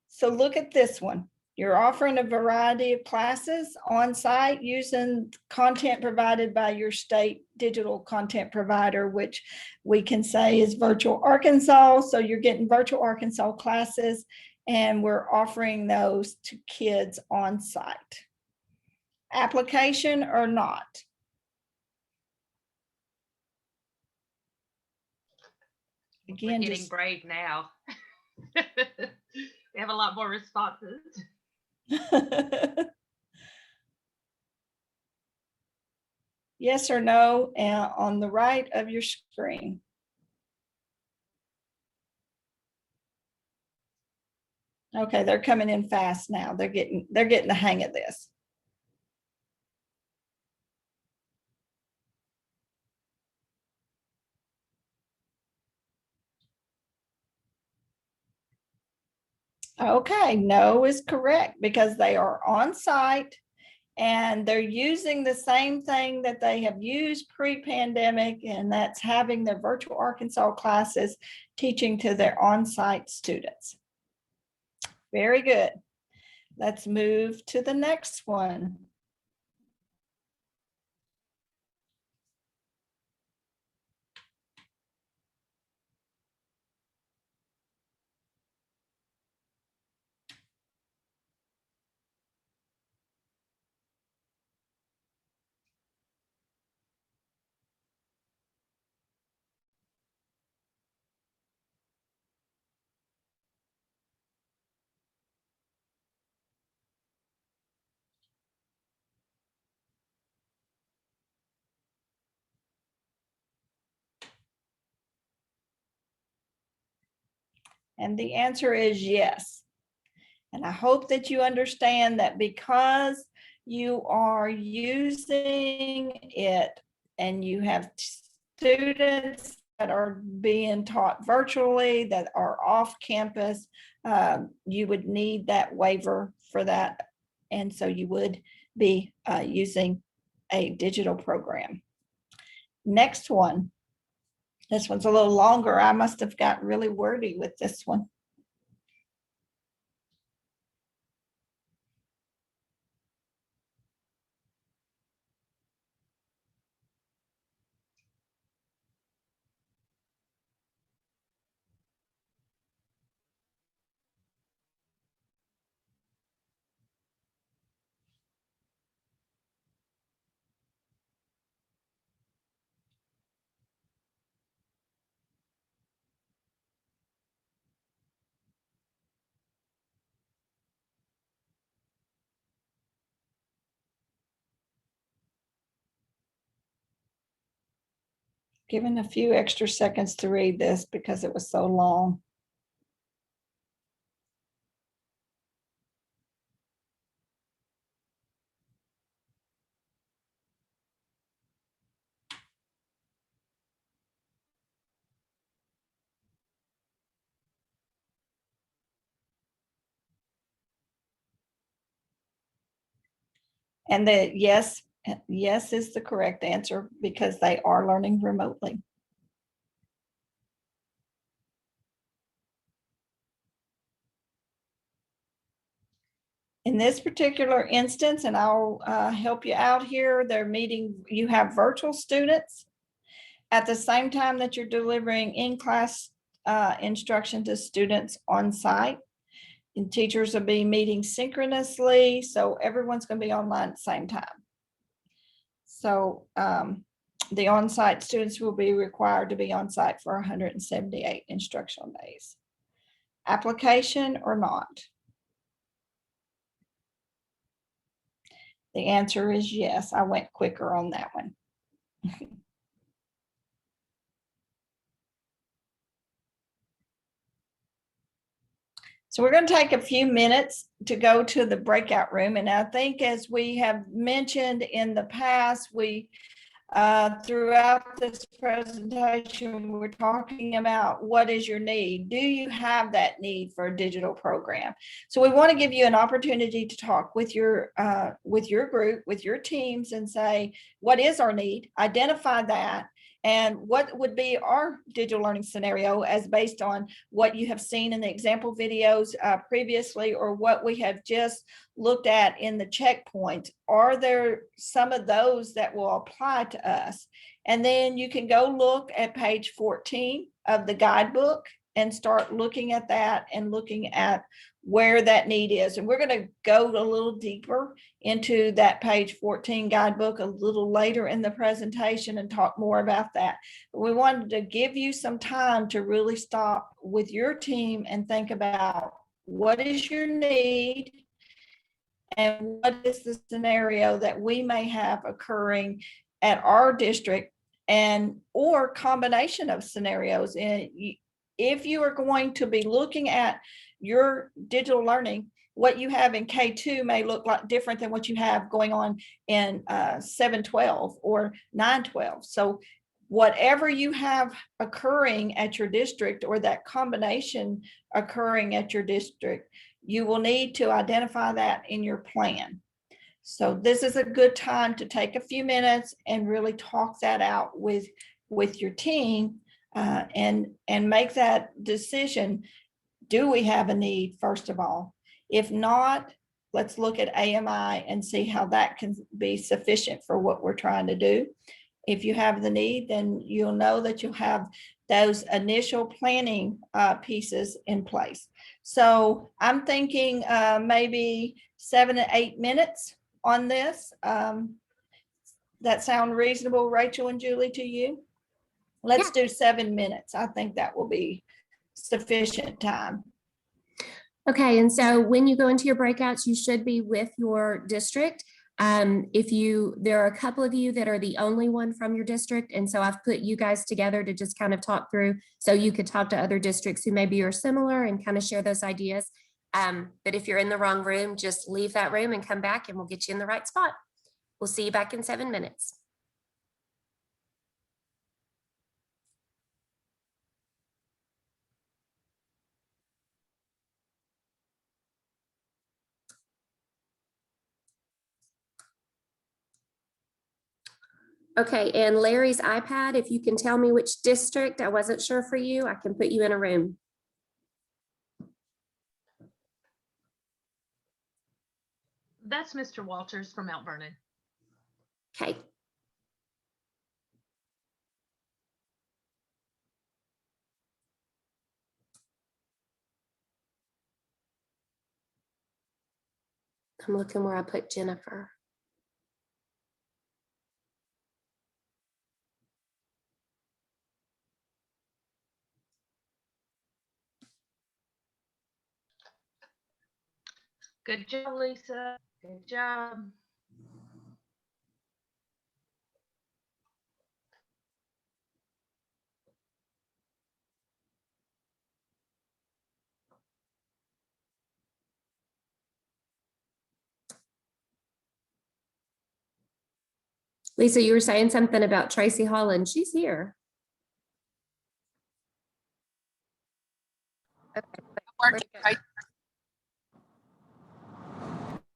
So look at this one. You're offering a variety of classes on site using content provided by your state digital content provider, which we can say is Virtual Arkansas. So you're getting Virtual Arkansas classes, and we're offering those to kids on site. Application or not? Again, We're getting just brave now. We have a lot more responses. yes or no on the right of your screen. Okay, they're coming in fast now. They're getting the hang of this. Okay, no is correct because they are on site and they're using the same thing that they have used pre-pandemic, and that's having their Virtual Arkansas classes teaching to their on-site students. Very good. Let's move to the next one. And the answer is yes. And I hope that you understand that because you are using it and you have students that are being taught virtually that are off campus, you would need that waiver for that. And so you would be using a digital program. Next one. This one's a little longer. I must have got really wordy with this one. Given a few extra seconds to read this because it was so long. And the yes is the correct answer because they are learning remotely. In this particular instance, and I'll help you out here, they're meeting, you have virtual students at the same time that you're delivering in-class instruction to students on site. And teachers will be meeting synchronously, so everyone's going to be online at the same time. So the on-site students will be required to be on site for 178 instructional days. Application or not? The answer is yes. I went quicker on that one. So we're going to take a few minutes to go to the breakout room. And I think as we have mentioned in the past, we throughout this presentation, we're talking about what is your need? Do you have that need for a digital program? So we want to give you an opportunity to talk with your group, with your teams, and say, what is our need? Identify that. And what would be our digital learning scenario as based on what you have seen in the example videos previously, or what we have just looked at in the checkpoints? Are there some of those that will apply to us? And then you can go look at page 14 of the guidebook and start looking at that and looking at where that need is. And we're going to go a little deeper into that page 14 guidebook a little later in the presentation and talk more about that. But we wanted to give you some time to really stop with your team and think about what is your need and what is the scenario that we may have occurring at our district, and or combination of scenarios. And if you are going to be looking at your digital learning, what you have in K2 may look like different than what you have going on in 712 or 912. So whatever you have occurring at your district, or that combination occurring at your district, you will need to identify that in your plan. So this is a good time to take a few minutes and really talk that out with your team and make that decision. Do we have a need, first of all? If not, let's look at AMI and see how that can be sufficient for what we're trying to do. If you have the need, then you'll know that you'll have those initial planning pieces in place. So I'm thinking maybe 7 to 8 minutes on this. That sound reasonable, Rachel and Julie, to you? Let's do 7 minutes. I think that will be sufficient time. Okay, and so when you go into your breakouts, you should be with your district. There are a couple of you that are the only one from your district, and so I've put you guys together to just kind of talk through, so you could talk to other districts who maybe are similar and kind of share those ideas. But if you're in the wrong room, just leave that room and come back and we'll get you in the right spot. We'll see you back in 7 minutes. Okay, and Larry's iPad, if you can tell me which district, I wasn't sure for you, I can put you in a room. That's Mr. Walters from Mount Vernon. Okay. I'm looking where I put Jennifer. Good job, Lisa. Good job. Lisa, you were saying something about Tracy Holland. She's here. Okay.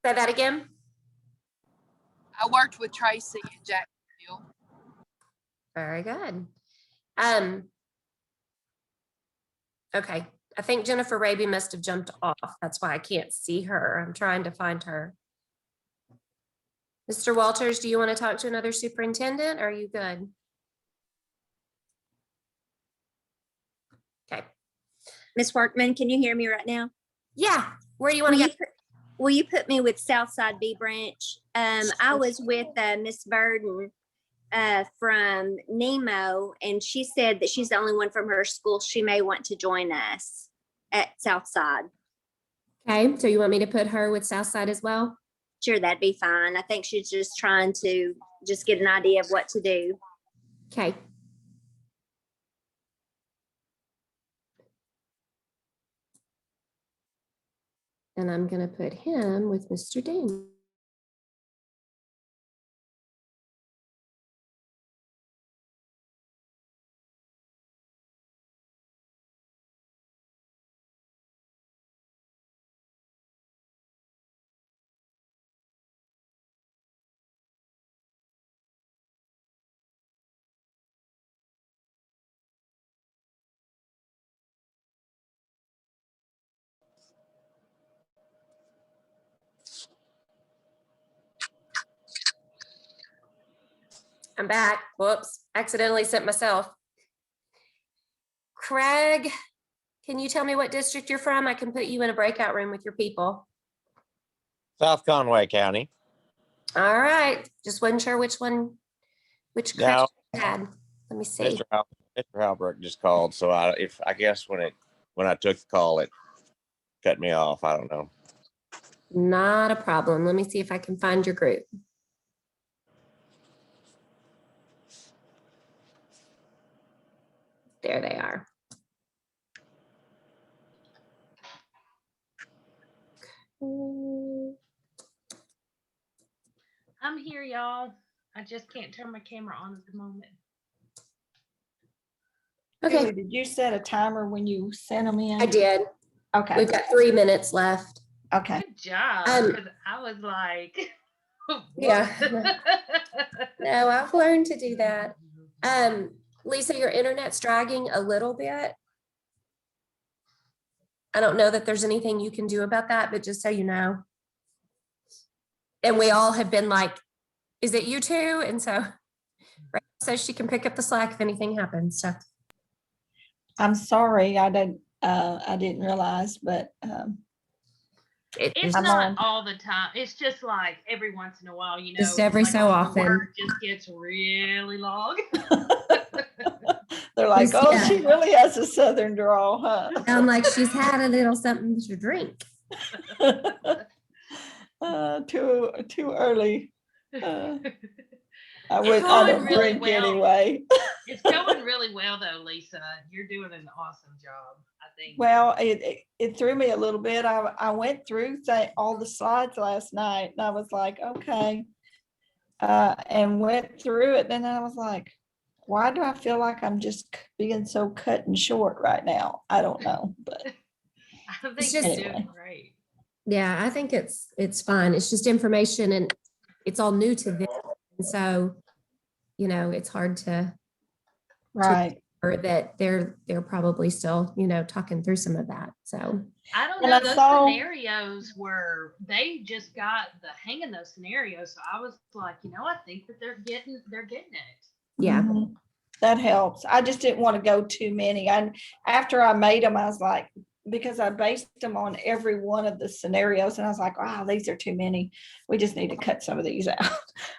Say that again. I worked with Tracy in Jacksonville. Very good. Okay, I think Jennifer Raby must have jumped off. That's why I can't see her. I'm trying to find her. Mr. Walters, do you want to talk to another superintendent? Or are you good? Okay. Ms. Workman, can you hear me right now? Yeah, where do you want to go? Will you put me with Southside B Branch? I was with Miss Burden from Nemo, and she said that she's the only one from her school. She may want to join us at Southside. Okay, so you want me to put her with Southside as well? Sure, that'd be fine. I think she's just trying to just get an idea of what to do. Okay. And I'm going to put him with Mr. Daniel. I'm back. Whoops, accidentally sent myself. Craig, can you tell me what district you're from? I can put you in a breakout room with your people. South Conway County. All right, just wasn't sure which No, correction you had. Let me see. Mr. Halbrook just called, so I guess when I took the call, it cut me off. I don't know. Not a problem. Let me see if I can find your group. There they are. I'm here, y'all. I just can't turn my camera on at the moment. Okay, Julie, did you set a timer when you sent them in? I did. Okay, We've got 3 minutes left. okay. Good job. Um, 'Cause I was like, Yeah. what? No, I've learned to do that. Lisa, your internet's dragging a little bit. I don't know that there's anything you can do about that, but just so you know. And we all have been like, is it you two? And so, so she can pick up the slack if anything happens. So I'm sorry, I didn't realize, but It's I'm not on. all the time. It's just like every once in a while, you know. Just every like so the often. word just gets really long. They're like, oh, Yeah. she really has a southern drawl, huh? sound like she's had a little something to drink. Too early. I It's don't going really drink well. anyway. It's going really well though, Lisa. You're doing an awesome job, I think. Well, it threw me a little bit. I went through all the slides last night and I was like, okay. And went through it. And I was like, why do I feel like I'm just being so cut and short right now? I don't know, but I think just- you're anyway. doing great. Yeah, I think it's fine. It's just information and it's all new to them. And so, you know, it's hard to right. or that they're probably still, you know, talking through some of that. So I don't And know. I Those saw- scenarios they just got the hang of those scenarios. So I was like, you know, I think that they're getting it. yeah. Mhm. That helps. I just didn't want to go too many. And after I made them, I was like, because I based them on every one of the scenarios and I was like, wow, these are too many. We just need to cut some of these out.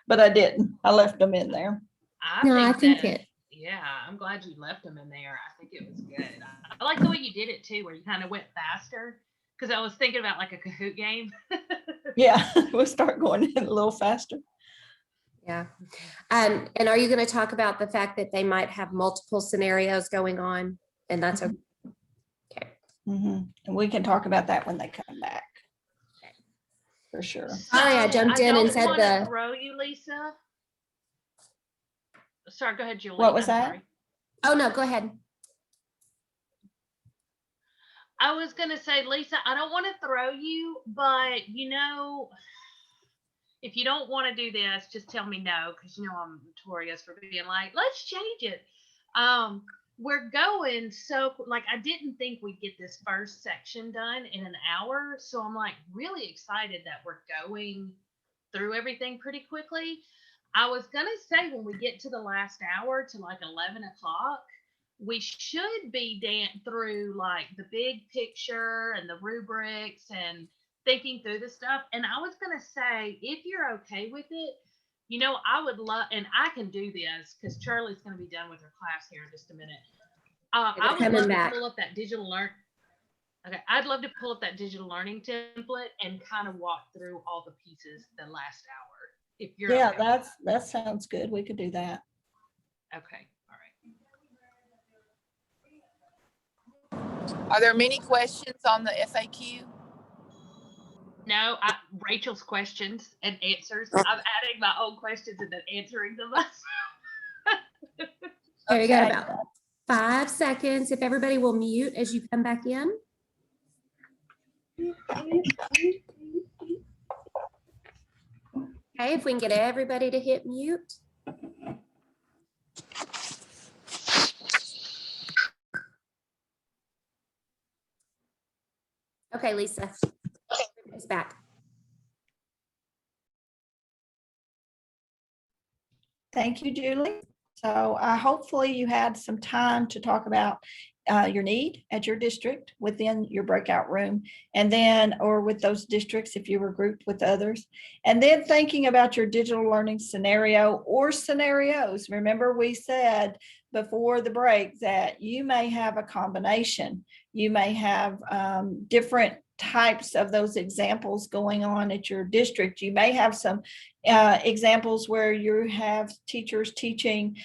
But I didn't. I left them in there. I think that, yeah, I'm glad you left them in there. I think it was good. I like the way you did it too, where you kind of went faster. Because I was thinking about like a Kahoot game. Yeah, we'll start going in a little faster. Yeah. And are you going to talk about the fact that they might have multiple scenarios going on? And that's okay. Mhm. And we can talk about that when they come back. For sure. Sorry, I jumped in and said I don't want to throw you, Lisa. Sorry, go ahead, Julie. What was I'm that? sorry. Oh, no, go ahead. I was going to say, Lisa, I don't want to throw you, but you know, if you don't want to do this, just tell me no, because you know I'm notorious for being like, let's change it. We're going so like I didn't think we'd get this first section done in an hour, so I'm like really excited that we're going through everything pretty quickly. I was gonna say when we get to the last hour to like 11 o'clock, we should be through like the big picture and the rubrics and thinking through the stuff. And I was going to say, if you're okay with it, you know, I would love, and I can do this because Charlie's going to be done with her class here in just a minute. I would love to pull up that digital learn. Okay, I'd love to pull up that digital learning template and kind of walk through all the pieces the last hour. If you're yeah, okay that sounds good. We could do that. Okay, all right. Are there many questions on the FAQ? No, Rachel's questions and answers. I'm adding my own questions and then answering them. There you go, Okay. about 5 seconds. If everybody will mute as you come back in. Okay, if we can get everybody to hit mute. Okay, Lisa. It's back. Thank you, Julie. So hopefully you had some time to talk about your need at your district within your breakout room, and then, or with those districts if you were grouped with others, and then thinking about your digital learning scenario or scenarios. Remember, we said before the break that you may have a combination. You may have different types of those examples going on at your district. You may have some examples where you have teachers teaching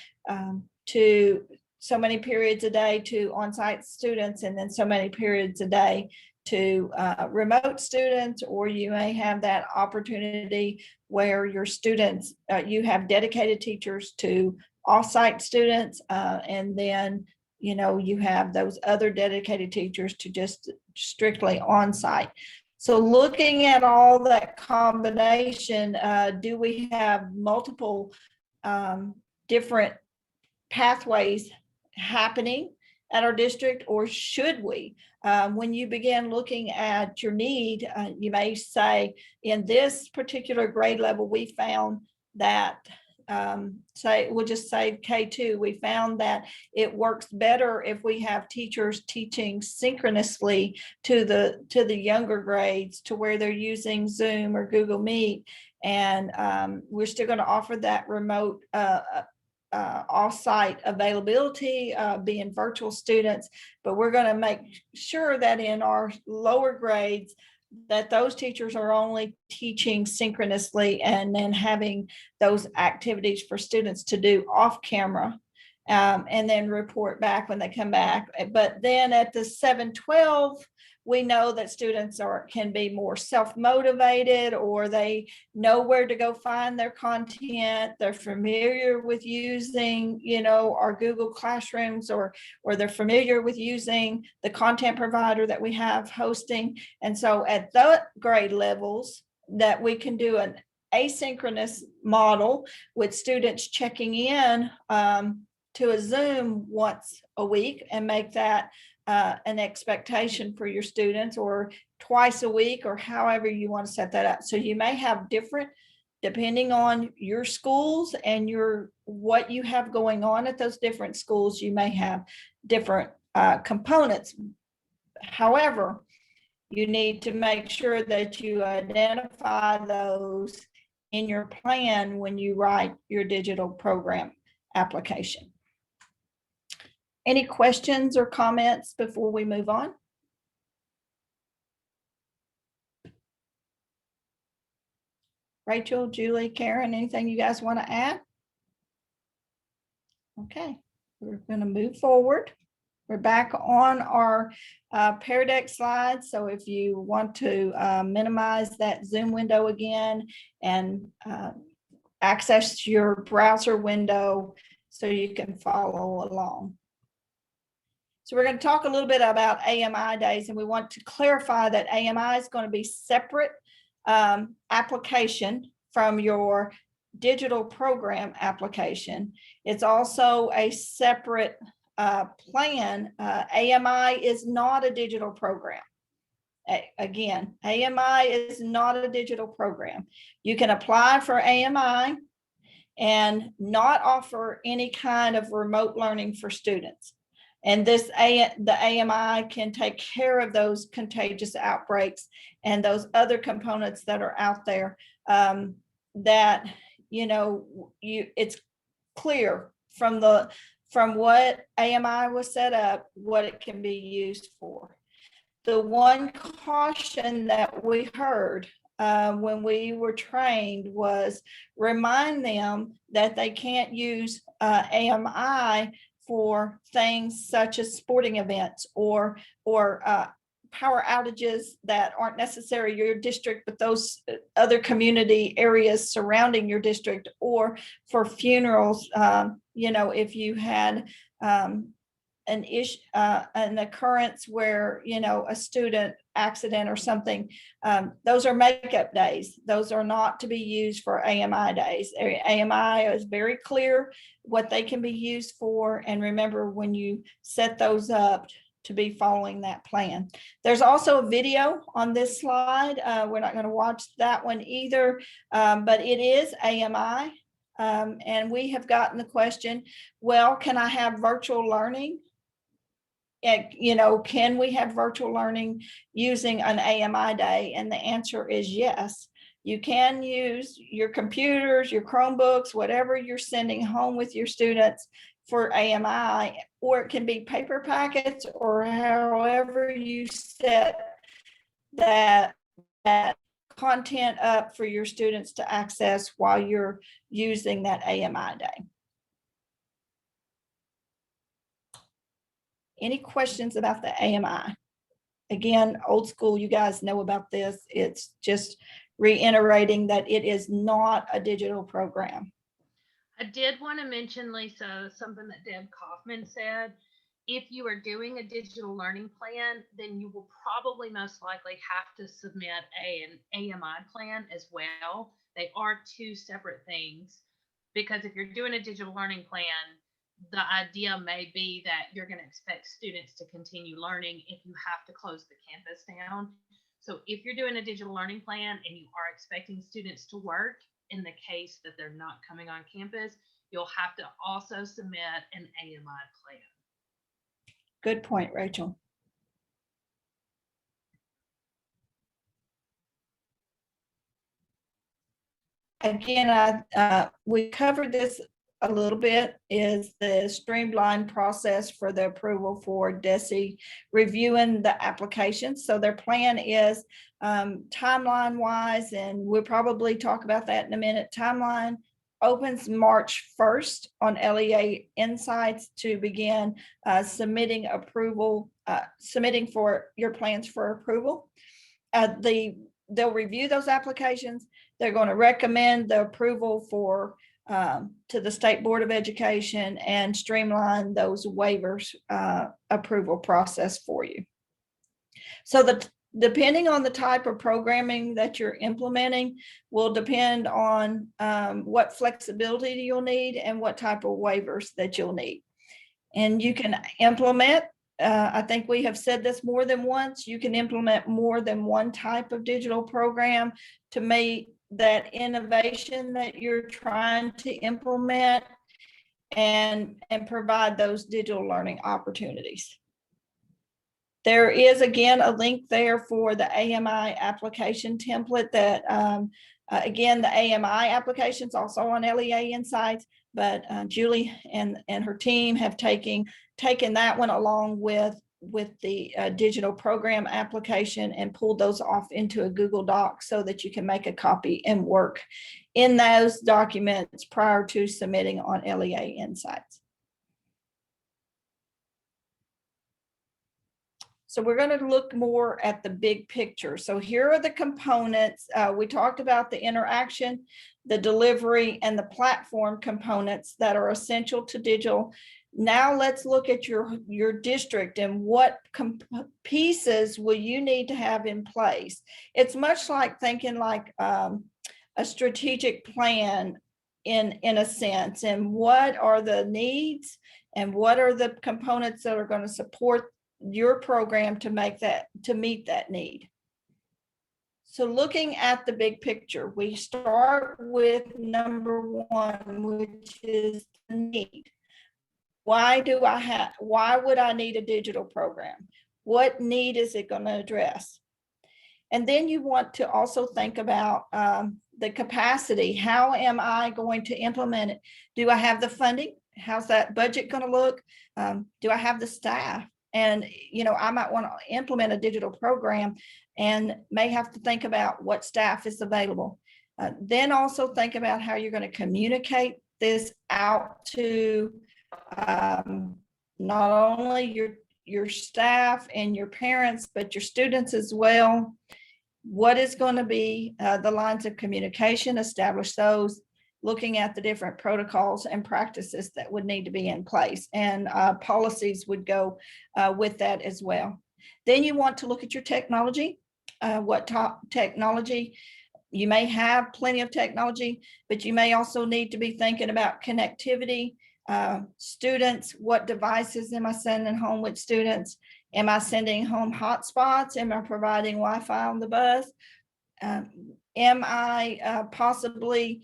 to so many periods a day to on-site students, and then so many periods a day to remote students, or you may have that opportunity where your students, you have dedicated teachers to off-site students, and then you have those other dedicated teachers to just strictly on-site. So looking at all that combination, do we have multiple different pathways happening at our district, or should we? When you begin looking at your need, you may say, in this particular grade level, we found that, we'll just say K2, we found that it works better if we have teachers teaching synchronously to the younger grades, to where they're using Zoom or Google Meet, and we're still going to offer that remote off-site availability, being virtual students, but we're going to make sure that in our lower grades that those teachers are only teaching synchronously, and then having those activities for students to do off camera, and then report back when they come back. But then at the 7-12, we know that students can be more self-motivated, or they know where to go find their content. They're familiar with using, our Google Classrooms, or they're familiar with using the content provider that we have hosting. And so at the grade levels, that we can do an asynchronous model with students checking in to a Zoom once a week, and make that an expectation for your students, or twice a week, or however you want to set that up. So you may have different, depending on your schools and what you have going on at those different schools, you may have different components. However, you need to make sure that you identify those in your plan when you write your digital program application. Any questions or comments before we move on? Rachel, Julie, Karen, anything you guys want to add? Okay, we're going to move forward. We're back on our Pear Deck slides. So if you want to minimize that Zoom window again, and access your browser window so you can follow along. So we're going to talk a little bit about AMI days, and we want to clarify that AMI is going to be separate application from your digital program application. It's also a separate plan. AMI is not a digital program. Again, AMI is not a digital program. You can apply for AMI and not offer any kind of remote learning for students. And the AMI can take care of those contagious outbreaks and those other components that are out there, that, it's clear from what AMI was set up, what it can be used for. The one caution that we heard when we were trained was remind them that they can't use AMI for things such as sporting events or power outages that aren't necessary your district, but those other community areas surrounding your district, or for funerals, if you had an occurrence where, a student accident or something, those are makeup days. Those are not to be used for AMI days. AMI is very clear what they can be used for. And remember, when you set those up, to be following that plan. There's also a video on this slide. We're not going to watch that one either, but it is AMI. And we have gotten the question, well, can I have virtual learning? Can we have virtual learning using an AMI day? And the answer is yes. You can use your computers, your Chromebooks, whatever you're sending home with your students for AMI, or it can be paper packets, or however you set that content up for your students to access while you're using that AMI day. Any questions about the AMI? Again, old school, you guys know about this. It's just reiterating that it is not a digital program. I did want to mention, Lisa, something that Deb Kaufman said. If you are doing a digital learning plan, then you will probably most likely have to submit an AMI plan as well. They are two separate things, because if you're doing a digital learning plan, the idea may be that you're going to expect students to continue learning if you have to close the campus down. So if you're doing a digital learning plan and you are expecting students to work, in the case that they're not coming on campus, you'll have to also submit an AMI plan. Good point, Rachel. Again, we covered this a little bit, is the streamlined process for the approval for DESE reviewing the applications. So their plan is timeline wise, and we'll probably talk about that in a minute. Timeline opens March 1st on LEA Insights to begin submitting for your plans for approval. They'll review those applications. They're going to recommend the approval to the State Board of Education and streamline those waivers approval process for you. So depending on the type of programming that you're implementing will depend on what flexibility you'll need and what type of waivers that you'll need. And you can implement, I think we have said this more than once, you can implement more than one type of digital program to meet that innovation that you're trying to implement and provide those digital learning opportunities. There is, again, a link there for the AMI application template that, again, the AMI application is also on LEA Insights, but Julie and her team have taken that one along with the digital program application and pulled those off into a Google Doc so that you can make a copy and work in those documents prior to submitting on LEA Insights. So we're going to look more at the big picture. So here are the components. We talked about the interaction, the delivery, and the platform components that are essential to digital. Now let's look at your district and what pieces will you need to have in place. It's much like thinking like a strategic plan in a sense, and what are the needs and what are the components that are going to support your program to meet that need. So looking at the big picture, we start with number one, which is the need. Why would I need a digital program? What need is it going to address? And then you want to also think about the capacity. How am I going to implement it? Do I have the funding? How's that budget going to look? Do I have the staff? And, I might want to implement a digital program and may have to think about what staff is available. Then also think about how you're going to communicate this out to not only your staff and your parents, but your students as well. What is going to be the lines of communication, establish those, looking at the different protocols and practices that would need to be in place, and policies would go with that as well. Then you want to look at your technology, what top technology. You may have plenty of technology, but you may also need to be thinking about connectivity. Students, what devices am I sending home with students? Am I sending home hotspots? Am I providing Wi-Fi on the bus? Am I possibly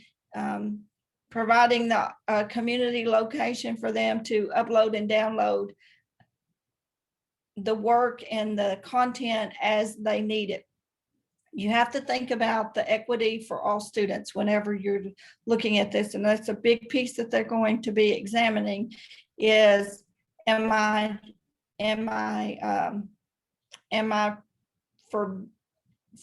providing the community location for them to upload and download the work and the content as they need it? You have to think about the equity for all students whenever you're looking at this. And that's a big piece that they're going to be examining is, am I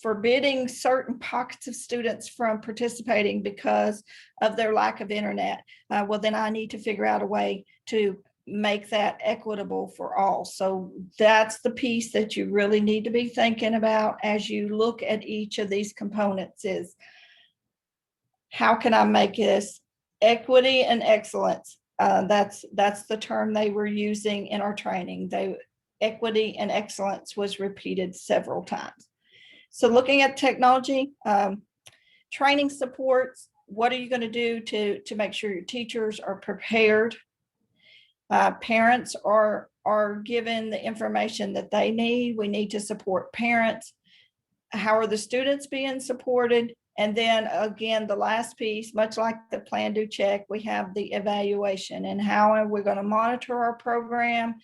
forbidding certain pockets of students from participating because of their lack of internet? Well, then I need to figure out a way to make that equitable for all. So that's the piece that you really need to be thinking about as you look at each of these components is, how can I make this equity and excellence? That's the term they were using in our training. Equity and excellence was repeated several times. So looking at technology, training supports, what are you going to do to make sure your teachers are prepared? Parents are given the information that they need. We need to support parents. How are the students being supported? And then again, the last piece, much like the plan, do, check, we have the evaluation and how are we going to monitor our program,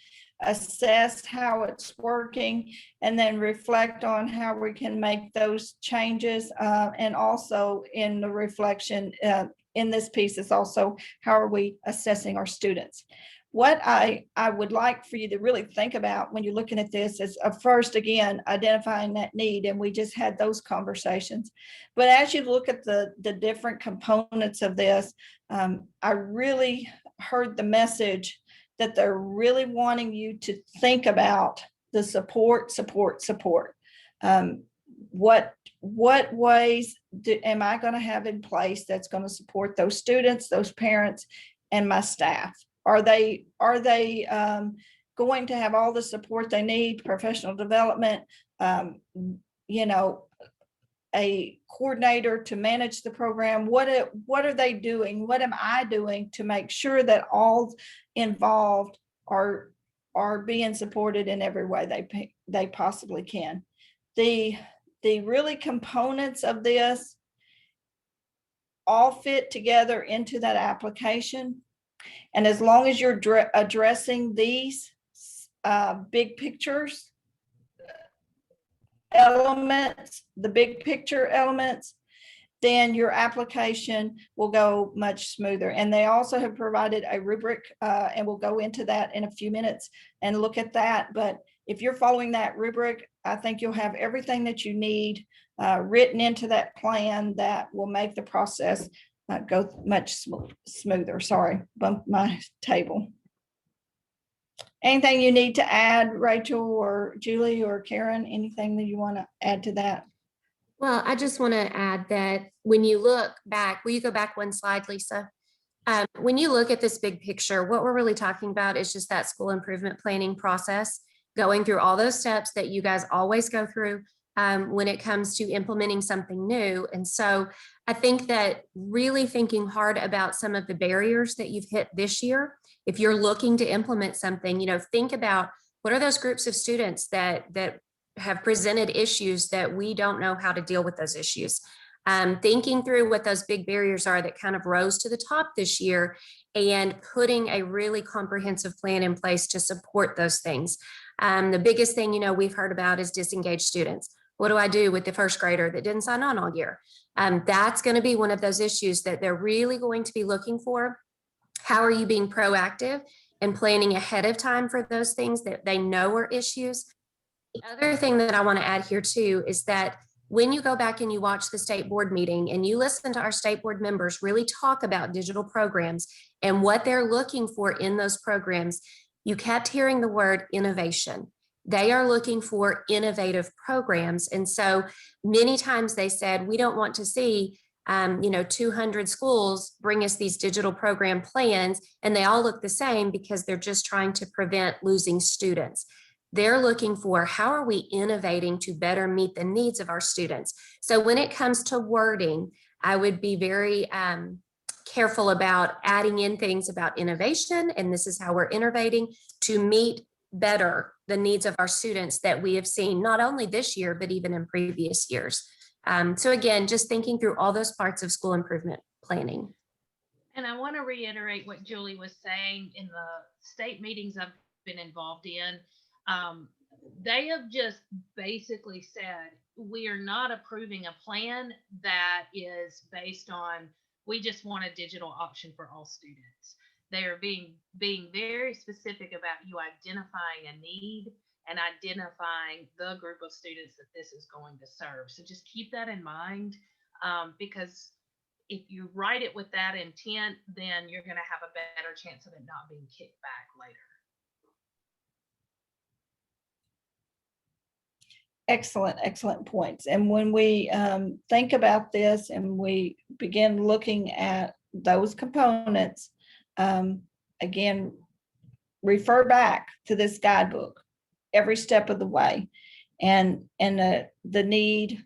assess how it's working, and then reflect on how we can make those changes. And also in the reflection in this piece is also how are we assessing our students. What I would like for you to really think about when you're looking at this is first, again, identifying that need. And we just had those conversations. But as you look at the different components of this, I really heard the message that they're really wanting you to think about the support. What ways am I going to have in place that's going to support those students, those parents, and my staff? Are they going to have all the support they need, professional development, a coordinator to manage the program? What are they doing? What am I doing to make sure that all involved are being supported in every way they possibly can? The really components of this all fit together into that application. And as long as you're addressing these big pictures elements, the big picture elements, then your application will go much smoother. And they also have provided a rubric, and we'll go into that in a few minutes and look at that. But if you're following that rubric, I think you'll have everything that you need written into that plan that will make the process go much smoother. Sorry, bumped my table. Anything you need to add, Rachel or Julie or Karen, anything that you want to add to that? Well, I just want to add that when you look back, will you go back one slide, Lisa? When you look at this big picture, what we're really talking about is just that school improvement planning process, going through all those steps that you guys always go through when it comes to implementing something new. And so I think that really thinking hard about some of the barriers that you've hit this year, if you're looking to implement something, think about what are those groups of students that have presented issues that we don't know how to deal with those issues. Thinking through what those big barriers are that kind of rose to the top this year and putting a really comprehensive plan in place to support those things. The biggest thing, we've heard about is disengaged students. What do I do with the first grader that didn't sign on all year? That's going to be one of those issues that they're really going to be looking for. How are you being proactive and planning ahead of time for those things that they know are issues? The other thing that I want to add here too is that when you go back and you watch the state board meeting and you listen to our state board members really talk about digital programs and what they're looking for in those programs, you kept hearing the word innovation. They are looking for innovative programs. And so many times they said, we don't want to see 200 schools bring us these digital program plans and they all look the same because they're just trying to prevent losing students. They're looking for how are we innovating to better meet the needs of our students. So when it comes to wording, I would be very careful about adding in things about innovation, and this is how we're innovating to meet better the needs of our students that we have seen not only this year, but even in previous years. So again, just thinking through all those parts of school improvement planning. And I want to reiterate what Julie was saying in the state meetings I've been involved in. They have just basically said, we are not approving a plan that is based on, we just want a digital option for all students. They are being very specific about you identifying a need and identifying the group of students that this is going to serve. So just keep that in mind, because if you write it with that intent, then you're going to have a better chance of it not being kicked back later. Excellent points. And when we think about this and we begin looking at those components, again, refer back to this guidebook every step of the way, and the need,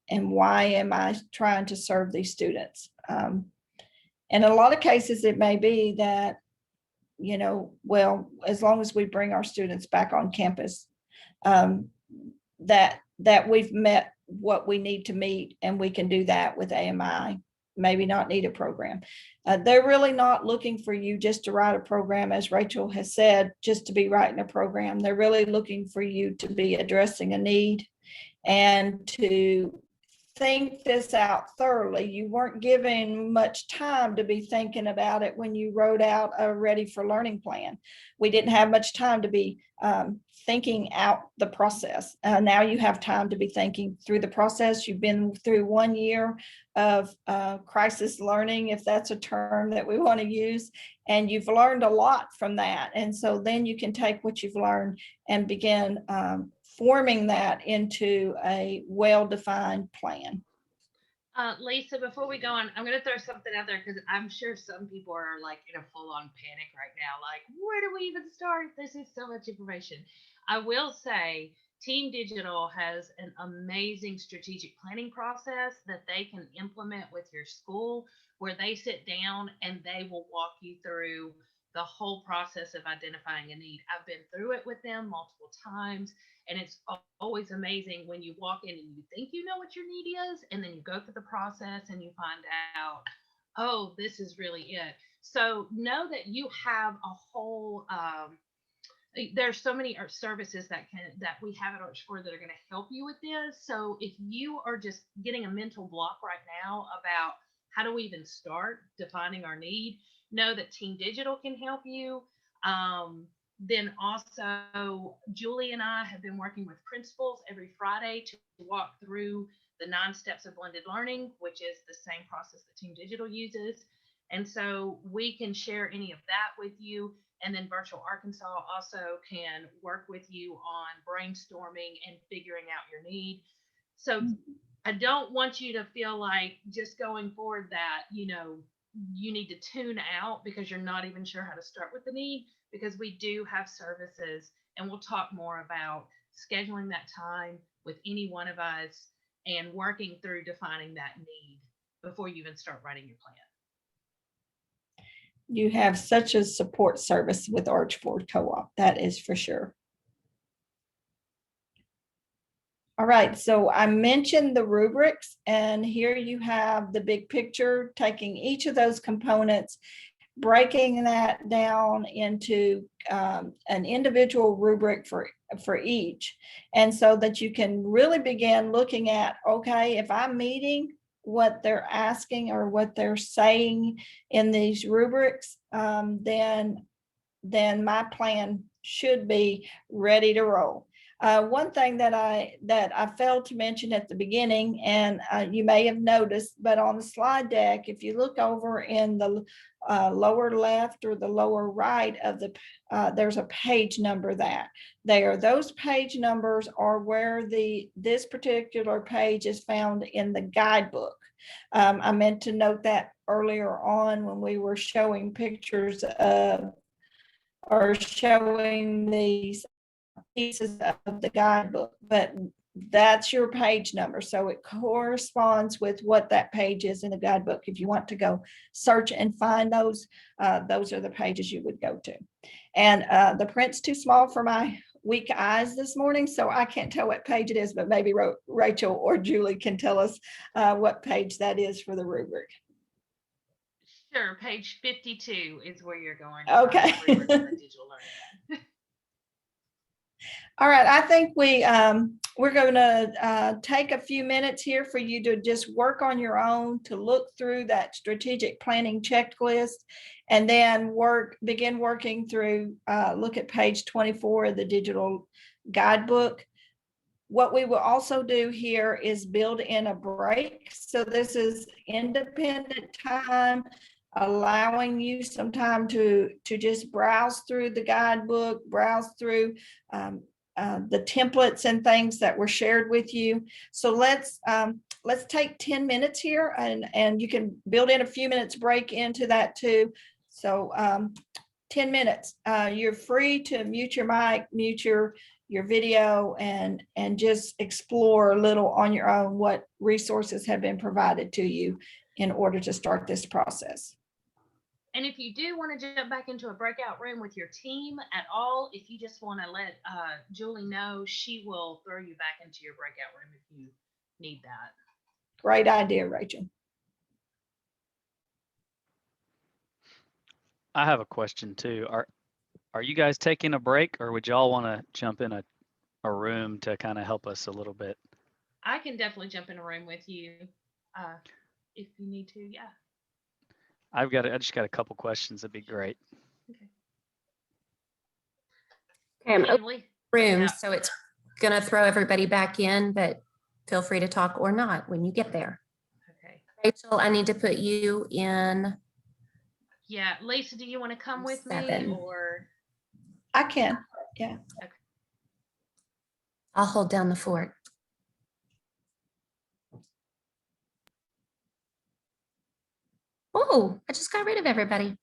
and why am I trying to serve these students? In a lot of cases, it may be that, well, as long as we bring our students back on campus, that we've met what we need to meet, and we can do that with AMI, maybe not need a program. They're really not looking for you just to write a program, as Rachel has said, just to be writing a program. They're really looking for you to be addressing a need and to think this out thoroughly. You weren't given much time to be thinking about it when you wrote out a ready for learning plan. We didn't have much time to be thinking out the process. Now you have time to be thinking through the process. You've been through 1 year of crisis learning, if that's a term that we want to use, and you've learned a lot from that. And so then you can take what you've learned and begin forming that into a well-defined plan. Lisa, before we go on, I'm going to throw something out there because I'm sure some people are like in a full-on panic right now. Like, where do we even start? This is so much information. I will say Team Digital has an amazing strategic planning process that they can implement with your school, where they sit down and they will walk you through the whole process of identifying a need. I've been through it with them multiple times. And it's always amazing when you walk in and you think you know what your need is, and then you go through the process and you find out, oh, this is really it. So know that you have a whole, there's so many services that we have at Arch4 that are going to help you with this. So if you are just getting a mental block right now about how do we even start defining our need, know that Team Digital can help you. Then also, Julie and I have been working with principals every Friday to walk through the 9 steps of blended learning, which is the same process that Team Digital uses. And so we can share any of that with you. And then Virtual Arkansas also can work with you on brainstorming and figuring out your need. So I don't want you to feel like just going forward that, you need to tune out because you're not even sure how to start with the need, because we do have services, and we'll talk more about scheduling that time with any one of us and working through defining that need before you even start writing your plan. You have such a support service with Arch4 Co-op, that is for sure. All right, so I mentioned the rubrics, and here you have the big picture, taking each of those components, breaking that down into an individual rubric for each. And so that you can really begin looking at, okay, if I'm meeting what they're asking or what they're saying in these rubrics, then my plan should be ready to roll. One thing that I failed to mention at the beginning, and you may have noticed, but on the slide deck, if you look over in the lower left or the lower right of the, there's a page number there. Those page numbers are where this particular page is found in the guidebook. I meant to note that earlier on when we were showing pictures of or showing these pieces of the guidebook, but that's your page number. So it corresponds with what that page is in the guidebook. If you want to go search and find those are the pages you would go to. And the print's too small for my weak eyes this morning, so I can't tell what page it is, but maybe Rachel or Julie can tell us what page that is for the rubric. Sure, page 52 is where you're going. Okay. Rubric for digital learning. All right, I think we're going to take a few minutes here for you to just work on your own, to look through that strategic planning checklist, and then begin working through, look at page 24 of the digital guidebook. What we will also do here is build in a break. So this is independent time, allowing you some time to just browse through the guidebook, browse through the templates and things that were shared with you. So let's take 10 minutes here, and you can build in a few minutes break into that too. So 10 minutes. You're free to mute your mic, mute your video, and just explore a little on your own what resources have been provided to you in order to start this process. And if you do want to jump back into a breakout room with your team at all, if you just want to let Julie know, she will throw you back into your breakout room if you need that. Great idea, Rachel. I have a question too. Are you guys taking a break, or would y'all want to jump in a room to kind of help us a little bit? I can definitely jump in a room with you if you need to. Yeah. I just got a couple questions. That'd be great. Okay. Okay, I'm Can opening we? room, Yeah. so it's gonna throw everybody back in, but feel free to talk or not when you get there. Okay. Rachel, I need to put you in. Yeah, Lisa, do you want to come with me 7. or? I can. Yeah. Okay. I'll hold down the fort. Oh, I just got rid of everybody.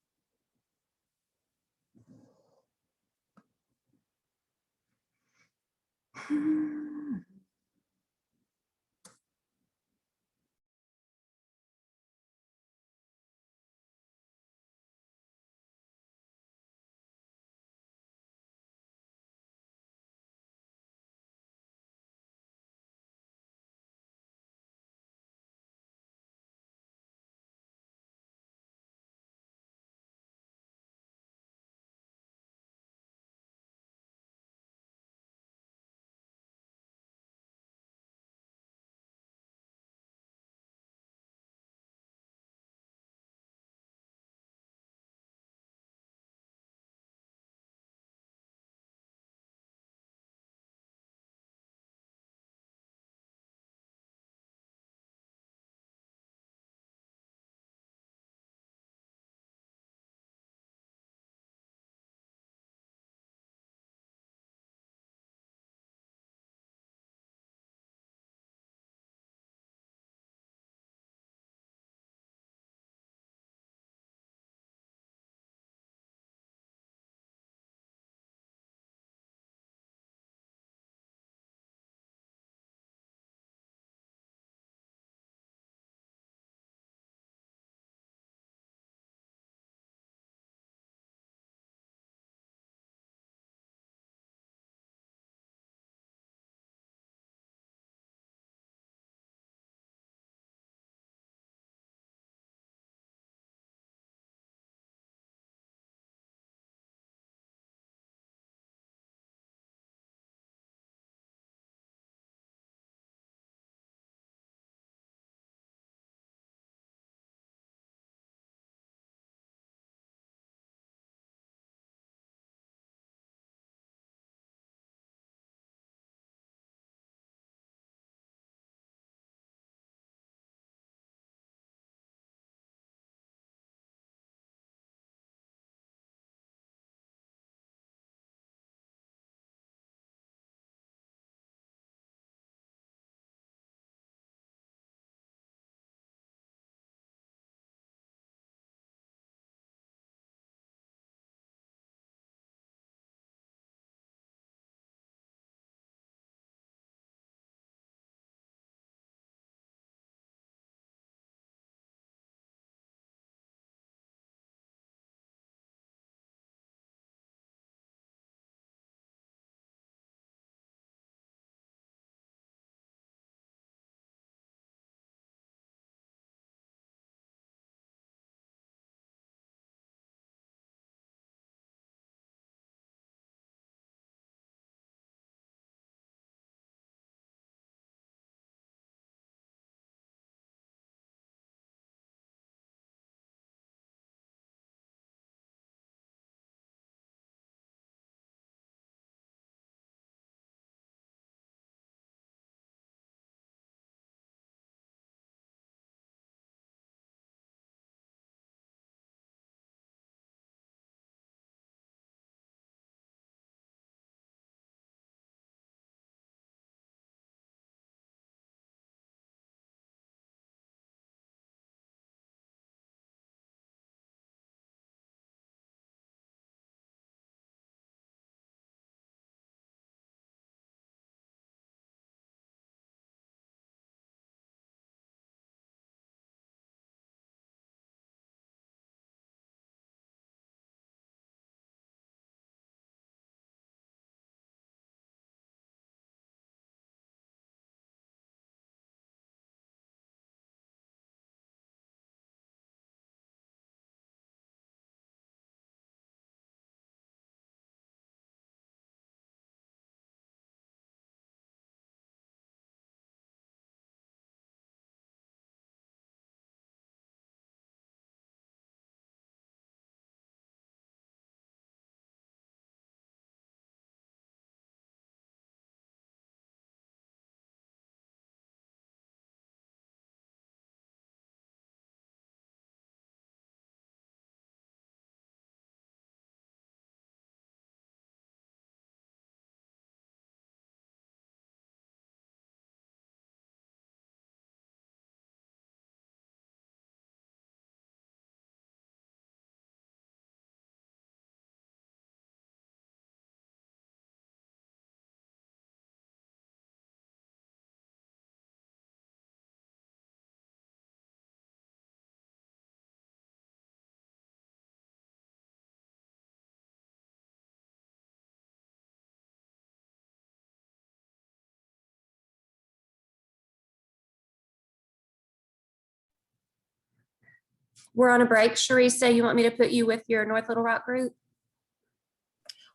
we're on a break. Sharissa, you want me to put you with your North Little Rock group?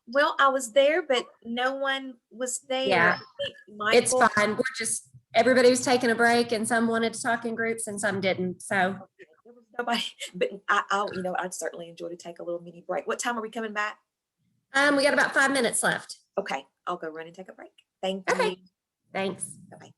Well, I was there, but no one was there. Yeah, I think it's Michael. fine. We're just, everybody was taking a break and some wanted to talk in groups and some didn't. So There was nobody, but I'd certainly enjoy to take a little mini break. What time are we coming back? we got about 5 minutes left. Okay, I'll go run and take a break. Thank Okay. you. Thanks. Bye-bye.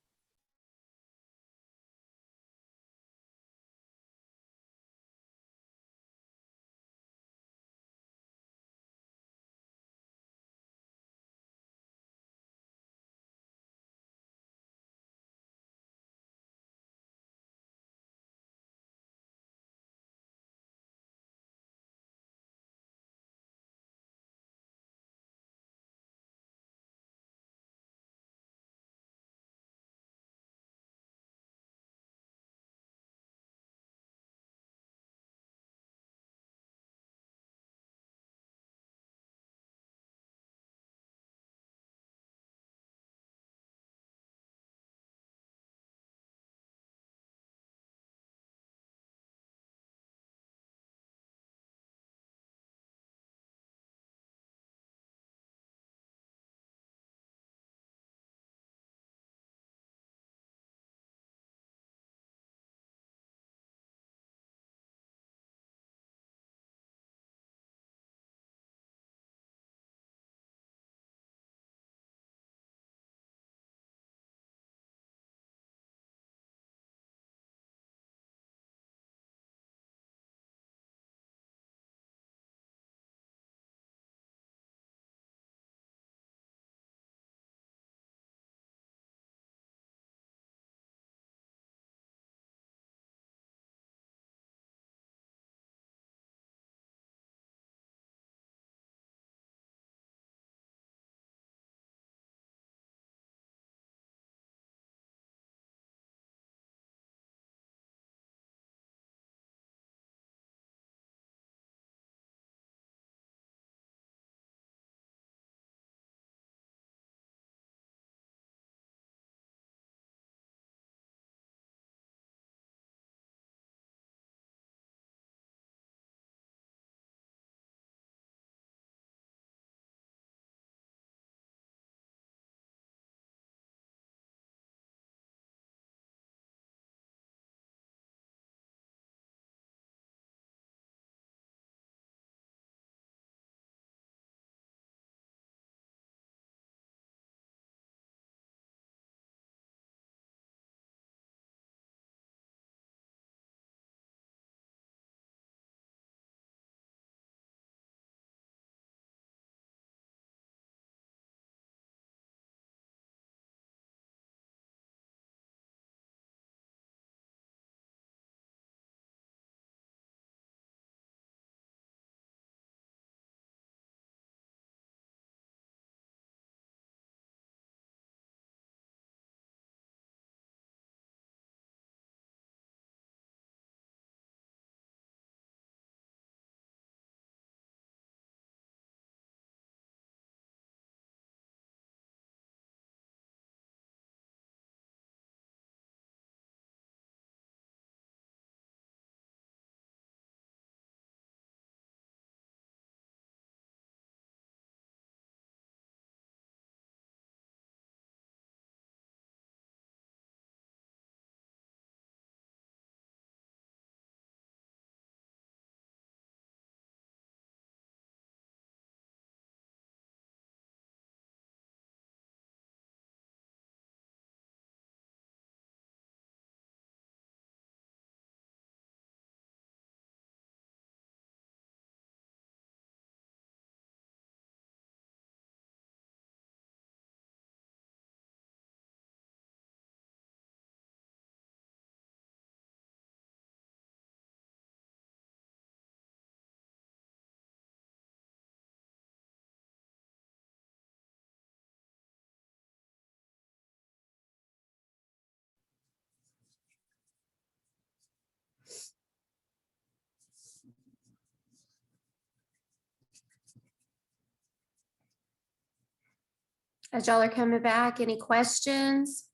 As y'all are coming back, any questions?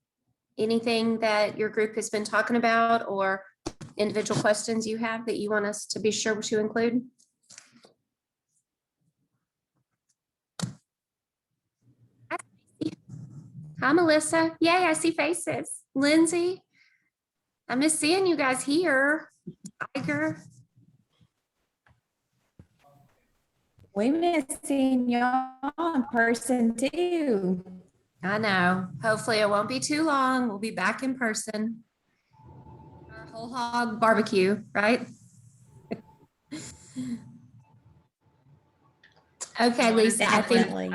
Anything that your group has been talking about or individual questions you have that you want us to be sure to include? Hi, Melissa. Yay, I see faces. Lindsay, I miss seeing you guys here. Tiger. We miss seeing y'all in person too. I know. Hopefully it won't be too long. We'll be back in person. Our whole hog barbecue, right? Okay, Lisa, I think Definitely.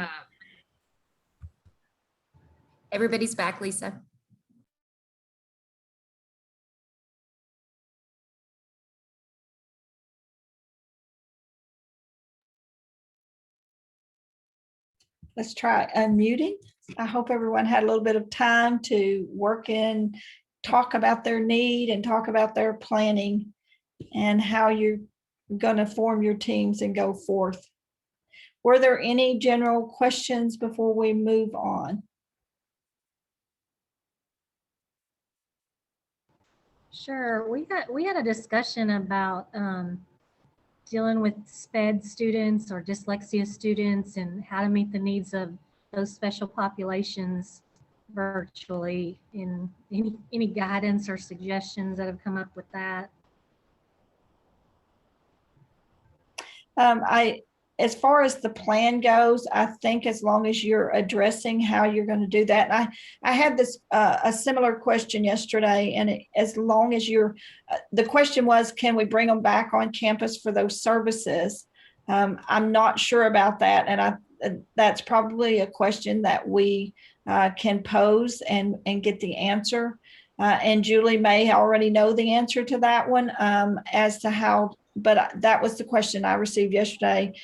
everybody's back, Lisa. Let's try unmuting. I hope everyone had a little bit of time to work in, talk about their need and talk about their planning and how you're going to form your teams and go forth. Were there any general questions before we move on? Sure. We had a discussion about dealing with SPED students or dyslexia students and how to meet the needs of those special populations virtually. In any guidance or suggestions that have come up with that? As far as the plan goes, I think as long as you're addressing how you're going to do that, and I had this a similar question yesterday, and as long as you're, the question was, can we bring them back on campus for those services? I'm not sure about that, and that's probably a question that we can pose and get the answer. And Julie may already know the answer to that one as to how. But that was the question I received yesterday.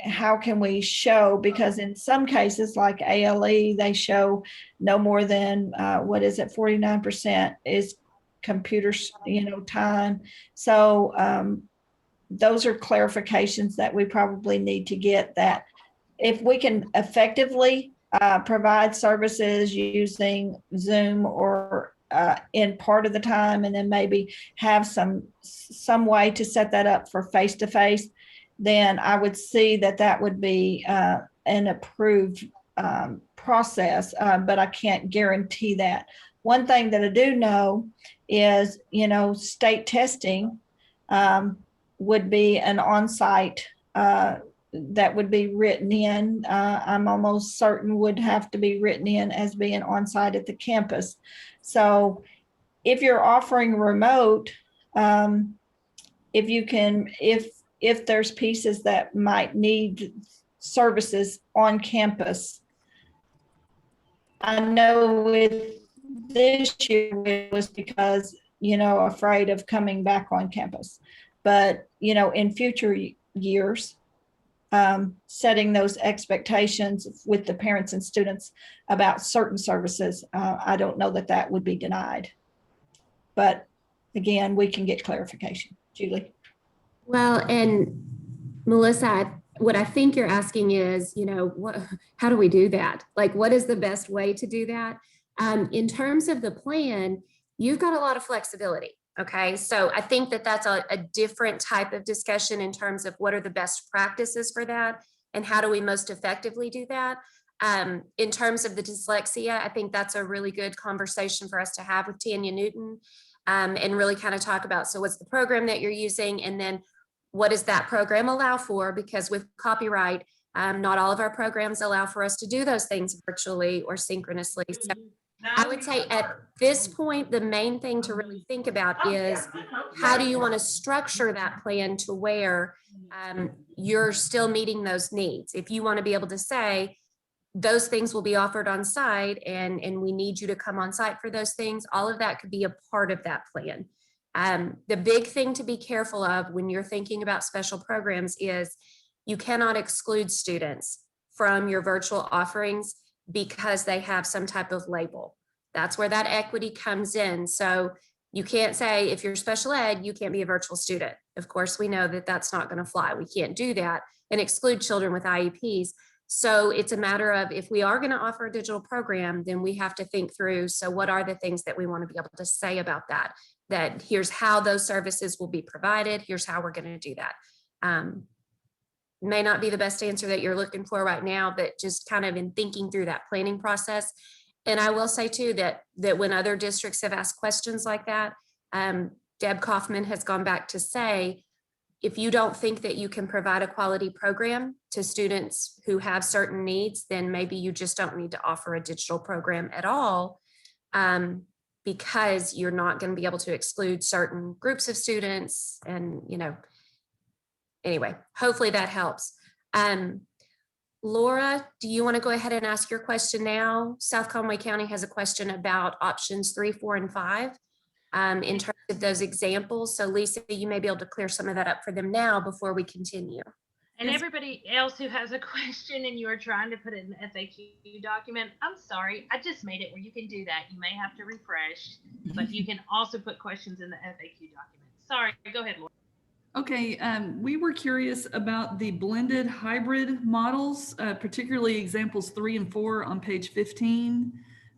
How can we show, because in some cases like ALE, they show no more than, 49% is computer, time. So those are clarifications that we probably need to get, that if we can effectively provide services using Zoom or in part of the time, and then maybe have some way to set that up for face-to-face, then I would see that would be an approved process, but I can't guarantee that. One thing that I do know is, state testing would be an on-site that would be written in. I'm almost certain would have to be written in as being on-site at the campus. So if you're offering remote, if there's pieces that might need services on campus, I know with this year it was because, afraid of coming back on campus. But, in future years, setting those expectations with the parents and students about certain services, I don't know that would be denied. But again, we can get clarification. Julie? Well, and Melissa, what I think you're asking is, how do we do that? Like, what is the best way to do that? In terms of the plan, you've got a lot of flexibility. Okay, so I think that's a different type of discussion in terms of what are the best practices for that and how do we most effectively do that. In terms of the dyslexia, I think that's a really good conversation for us to have with Tanya Newton and really kind of talk about, so what's the program that you're using, and then what does that program allow for? Because with copyright, not all of our programs allow for us to do those things virtually or synchronously. So I would say at this point, the main thing to really think about is how do you want to structure that plan to where you're still meeting those needs. If you want to be able to say those things will be offered on site and we need you to come on site for those things, all of that could be a part of that plan. The big thing to be careful of when you're thinking about special programs is you cannot exclude students from your virtual offerings because they have some type of label. That's where that equity comes in. So you can't say if you're special ed, you can't be a virtual student. Of course, we know that that's not going to fly. We can't do that and exclude children with IEPs. So it's a matter of, if we are going to offer a digital program, then we have to think through, so what are the things that we want to be able to say about that? that here's how those services will be provided. Here's how we're going to do that. May not be the best answer that you're looking for right now, but just kind of in thinking through that planning process. And I will say too, that when other districts have asked questions like that, Deb Kaufman has gone back to say, if you don't think that you can provide a quality program to students who have certain needs, then maybe you just don't need to offer a digital program at all, because you're not going to be able to exclude certain groups of students. And, anyway, hopefully that helps. Laura, do you want to go ahead and ask your question now? South Conway County has a question about options 3, 4, and 5 in terms of those examples. So Lisa, you may be able to clear some of that up for them now before we continue. And everybody else who has a question and you are trying to put it in the FAQ document, I'm sorry, I just made it where you can do that. You may have to refresh, but you can also put questions in the FAQ document. Sorry, go ahead, Laura. Okay, we were curious about the blended hybrid models, particularly examples 3 and 4 on page 15,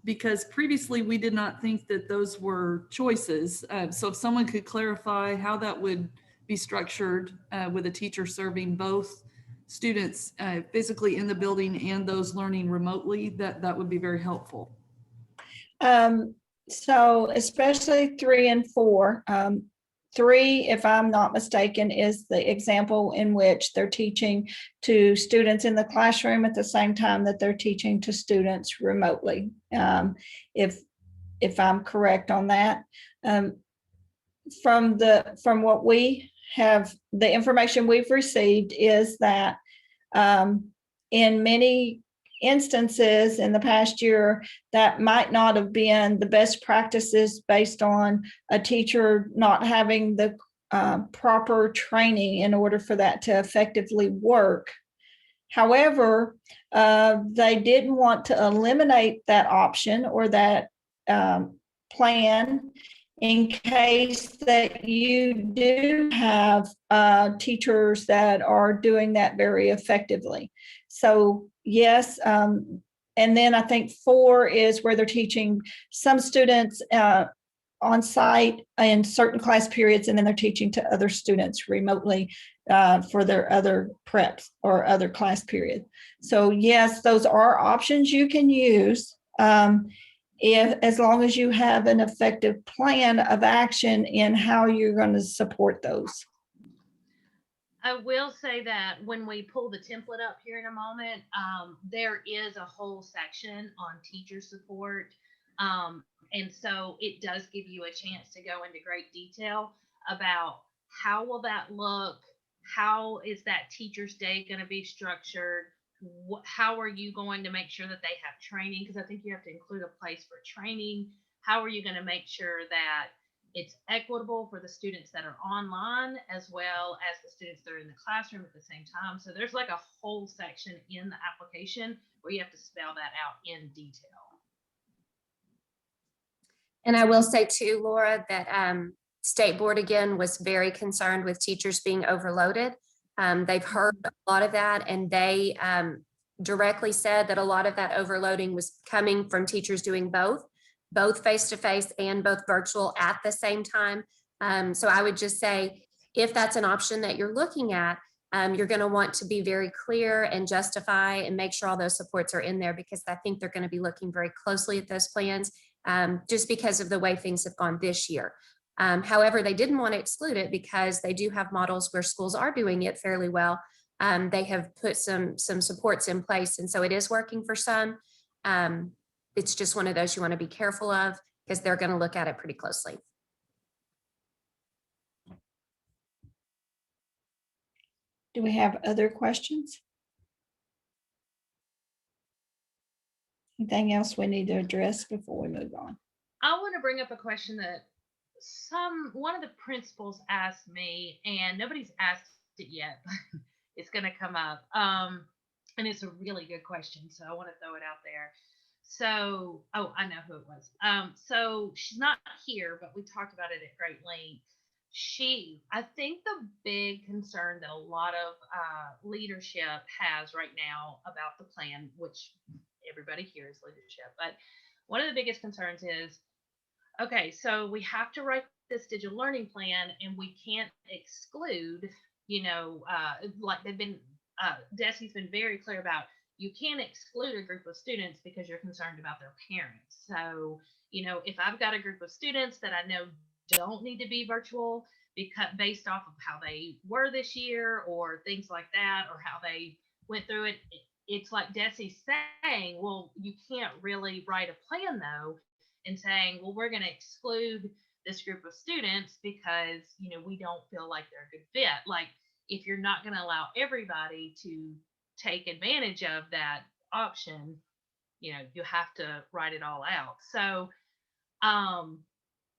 because previously we did not think that those were choices. So if someone could clarify how that would be structured with a teacher serving both students physically in the building and those learning remotely, that would be very helpful. So especially 3 and 4, 3, if I'm not mistaken, is the example in which they're teaching to students in the classroom at the same time that they're teaching to students remotely. If I'm correct on that. From what we have, the information we've received is that in many instances in the past year, that might not have been the best practices based on a teacher not having the proper training in order for that to effectively work. However, they didn't want to eliminate that option or that plan in case that you do have teachers that are doing that very effectively. So yes, and then I think 4 is where they're teaching some students on site in certain class periods, and then they're teaching to other students remotely for their other preps or other class period. So yes, those are options you can use as long as you have an effective plan of action in how you're going to support those. I will say that when we pull the template up here in a moment, there is a whole section on teacher support. And so it does give you a chance to go into great detail about how will that look? How is that teacher's day going to be structured? How are you going to make sure that they have training? Because I think you have to include a place for training. How are you going to make sure that it's equitable for the students that are online as well as the students that are in the classroom at the same time? So there's like a whole section in the application where you have to spell that out in detail. And I will say too, Laura, that State Board again was very concerned with teachers being overloaded. They've heard a lot of that, and they directly said that a lot of that overloading was coming from teachers doing both face-to-face and both virtual at the same time. So I would just say, if that's an option that you're looking at, you're going to want to be very clear and justify and make sure all those supports are in there, because I think they're going to be looking very closely at those plans just because of the way things have gone this year. However, they didn't want to exclude it because they do have models where schools are doing it fairly well. They have put some supports in place, and so it is working for some. It's just one of those you want to be careful of because they're going to look at it pretty closely. Do we have other questions? Anything else we need to address before we move on? I want to bring up a question that one of the principals asked me, and nobody's asked it yet, but it's going to come up. And it's a really good question, so I want to throw it out there. So, oh, I know who it was. So she's not here, but we talked about it at great length. I think the big concern that a lot of leadership has right now about the plan, which everybody here is leadership, but one of the biggest concerns is, okay, so we have to write this digital learning plan and we can't exclude, like they've been, Desi's been very clear about, you can't exclude a group of students because you're concerned about their parents. So, if I've got a group of students that I know don't need to be virtual because based off of how they were this year or things like that, or how they went through it, it's like Desi's saying, well, you can't really write a plan though, and saying, well, we're going to exclude this group of students because, we don't feel like they're a good fit. Like, if you're not going to allow everybody to take advantage of that option, you have to write it all out. So,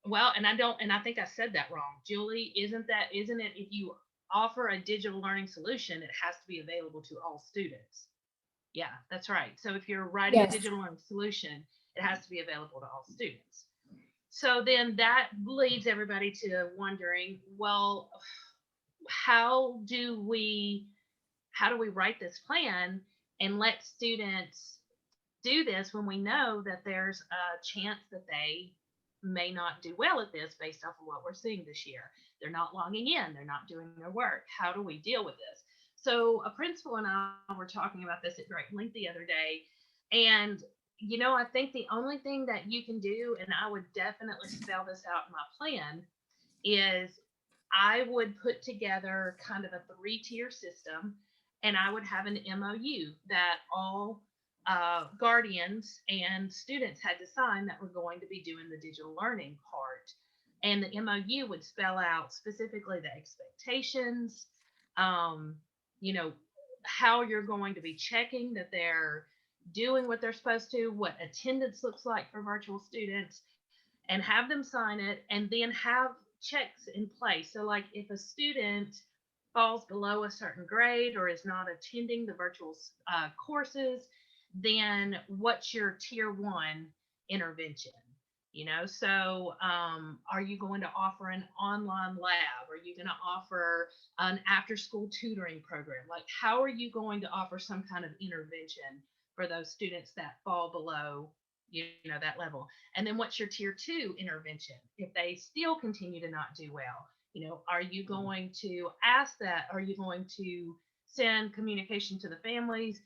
well, and I think I said that wrong. Julie, isn't it, if you offer a digital learning solution, it has to be available to all students? Yeah, that's right. So if you're writing a digital learning solution, it has to be available to all students. So then that leads everybody to wondering, well, how do we write this plan and let students do this when we know that there's a chance that they may not do well at this based off of what we're seeing this year? They're not logging in, they're not doing their work. How do we deal with this? So a principal and I were talking about this at great length the other day, and I think the only thing that you can do, and I would definitely spell this out in my plan, is I would put together kind of a 3-tier system, and I would have an MOU that all guardians and students had to sign that were going to be doing the digital learning part. And the MOU would spell out specifically the expectations, how you're going to be checking that they're doing what they're supposed to, what attendance looks like for virtual students, and have them sign it, and then have checks in place. So like if a student falls below a certain grade or is not attending the virtual courses, then what's your tier 1 intervention? So are you going to offer an online lab? Are you going to offer an after school tutoring program? Like, how are you going to offer some kind of intervention for those students that fall below, that level? And then what's your tier 2 intervention if they still continue to not do well? Are you going to ask that? Are you going to send communication to the families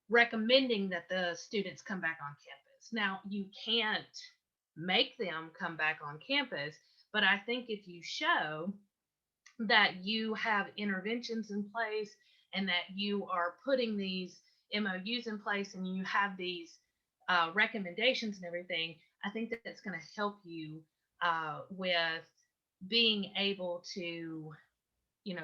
recommending that the students come back on campus? Now, you can't make them come back on campus, but I think if you show that you have interventions in place and that you are putting these MOUs in place and you have these recommendations and everything, I think that it's going to help you with being able to,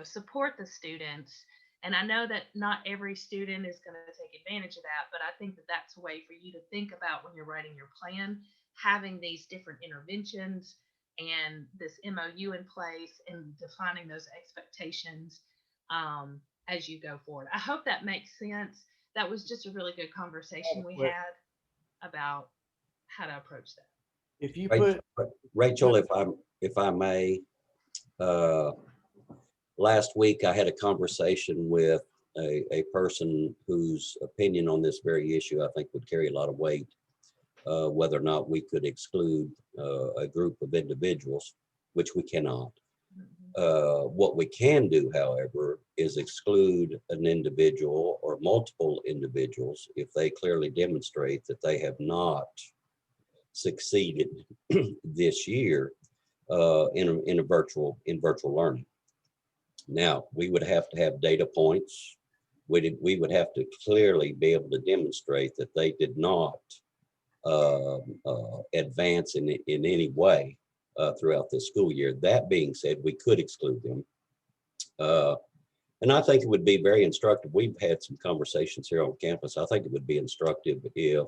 support the students. And I know that not every student is going to take advantage of that, but I think that that's a way for you to think about when you're writing your plan, having these different interventions and this MOU in place and defining those expectations as you go forward. I hope that makes sense. That was just a really good conversation we had about how to approach that. If you Rachel, if I may, last week I had a conversation with a person whose opinion on this very issue I think would carry a lot of weight, whether or not we could exclude a group of individuals, which we cannot. What we can do, however, is exclude an individual or multiple individuals if they clearly demonstrate that they have not succeeded this year in virtual learning. Now, we would have to have data points. We would have to clearly be able to demonstrate that they did not advance in any way throughout this school year. That being said, we could exclude them. And I think it would be very instructive. We've had some conversations here on campus. I think it would be instructive if,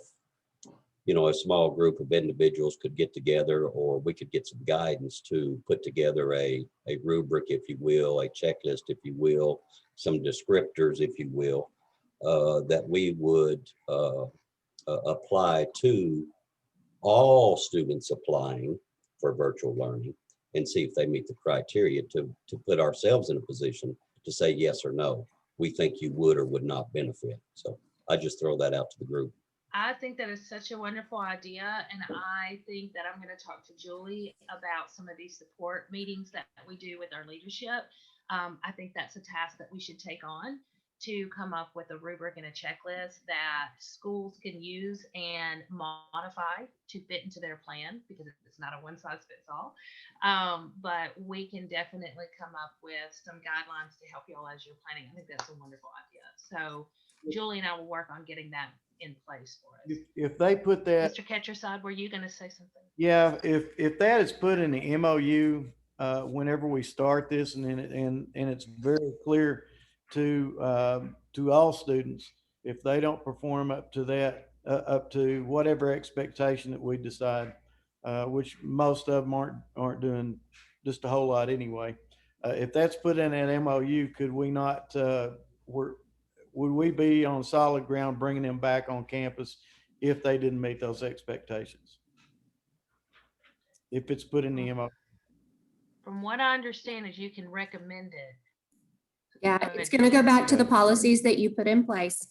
a small group of individuals could get together, or we could get some guidance to put together a rubric, if you will, a checklist, if you will, some descriptors, if you will, that we would apply to all students applying for virtual learning and see if they meet the criteria to put ourselves in a position to say yes or no. We think you would or would not benefit. So I just throw that out to the group. I think that is such a wonderful idea, and I think that I'm going to talk to Julie about some of these support meetings that we do with our leadership. I think that's a task that we should take on to come up with a rubric and a checklist that schools can use and modify to fit into their plan, because it's not a one size fits all. But we can definitely come up with some guidelines to help y'all as you're planning. I think that's a wonderful idea. So Julie and I will work on getting that in place for us. If they put that, Mr. Ketcherside, were you going to say something? yeah, if that is put in the MOU, whenever we start this, and then and it's very clear to all students, if they don't perform up to that, up to whatever expectation that we decide, which most of them aren't doing just a whole lot anyway. If that's put in an MOU, could we not, would we be on solid ground bringing them back on campus if they didn't meet those expectations? If it's put in the MOU. From what I understand is you can recommend it. Yeah, it's going to go back to the policies that you put in place,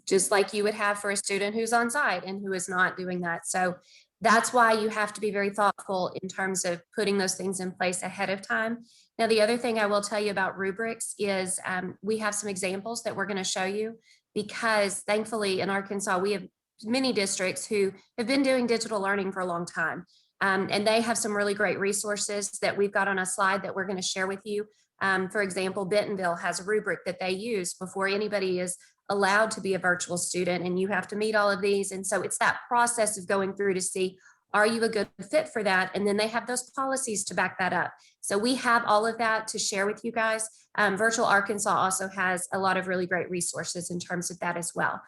just like you would have for a student who's on site and who is not doing that. So that's why you have to be very thoughtful in terms of putting those things in place ahead of time. Now, the other thing I will tell you about rubrics is we have some examples that we're going to show you, because thankfully in Arkansas, we have many districts who have been doing digital learning for a long time. And they have some really great resources that we've got on a slide that we're going to share with you. For example, Bentonville has a rubric that they use before anybody is allowed to be a virtual student, and you have to meet all of these. And so it's that process of going through to see, are you a good fit for that? And then they have those policies to back that up. So we have all of that to share with you guys. Virtual Arkansas also has a lot of really great resources in terms of that as well.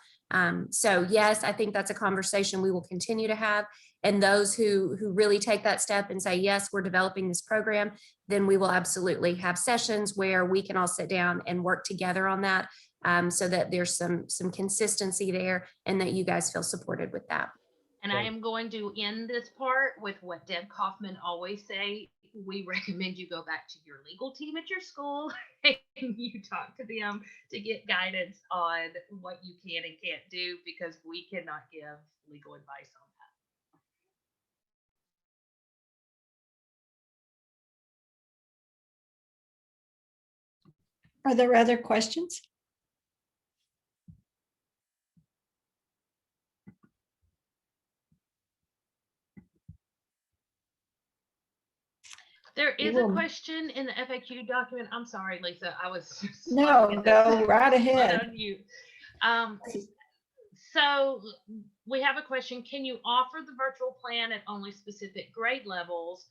So yes, I think that's a conversation we will continue to have. And those who really take that step and say, yes, we're developing this program, then we will absolutely have sessions where we can all sit down and work together on that, so that there's some consistency there and that you guys feel supported with that. And I am going to end this part with what Deb Kaufman always say. We recommend you go back to your legal team at your school and you talk to them to get guidance on what you can and can't do, because we cannot give legal advice on that. Are there other questions? There is a question in the FAQ document. I'm sorry, Lisa. I was No, go right ahead. So we have a question. Can you offer the virtual plan at only specific grade levels,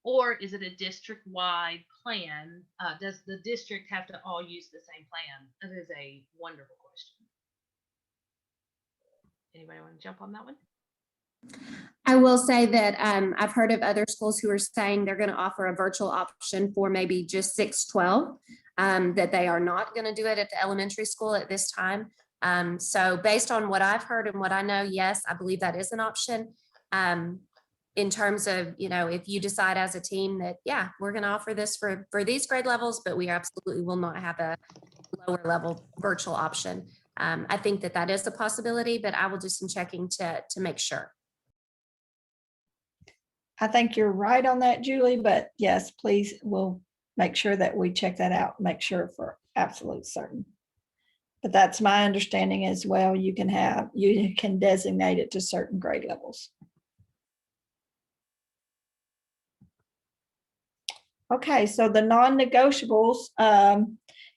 or is it a district-wide plan? Does the district have to all use the same plan? That is a wonderful question. Anybody want to jump on that one? I will say that I've heard of other schools who are saying they're going to offer a virtual option for maybe just 6-12, that they are not going to do it at the elementary school at this time. So based on what I've heard and what I know, yes, I believe that is an option. In terms of, if you decide as a team that, yeah, we're going to offer this for these grade levels, but we absolutely will not have a lower level virtual option. I think that is a possibility, but I will do some checking to make sure. I think you're right on that, Julie, but yes, please, we'll make sure that we check that out, make sure for absolute certain. But that's my understanding as well. You can designate it to certain grade levels. Okay, so the non-negotiables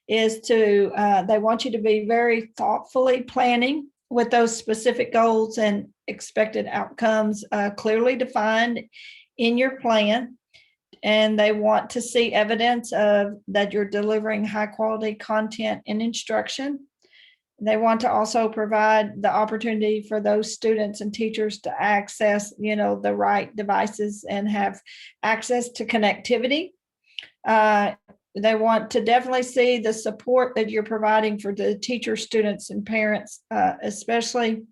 is they want you to be very thoughtfully planning with those specific goals and expected outcomes clearly defined in your plan. And they want to see evidence of that you're delivering high quality content and instruction. They want to also provide the opportunity for those students and teachers to access, the right devices and have access to connectivity. They want to definitely see the support that you're providing for the teachers, students, and parents, especially.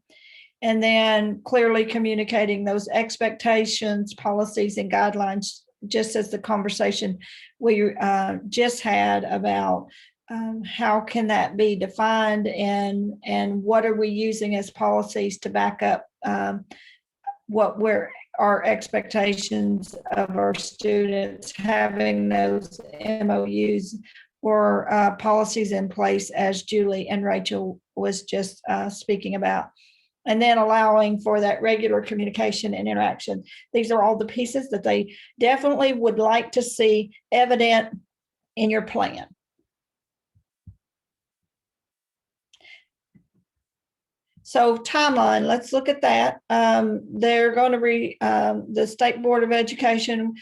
And then clearly communicating those expectations, policies, and guidelines, just as the conversation we just had about how can that be defined, and what are we using as policies to back up what our expectations of our students having those MOUs or policies in place, as Julie and Rachel was just speaking about, and then allowing for that regular communication and interaction. These are all the pieces that they definitely would like to see evident in your plan. So timeline, let's look at that. They're going to the State Board of Education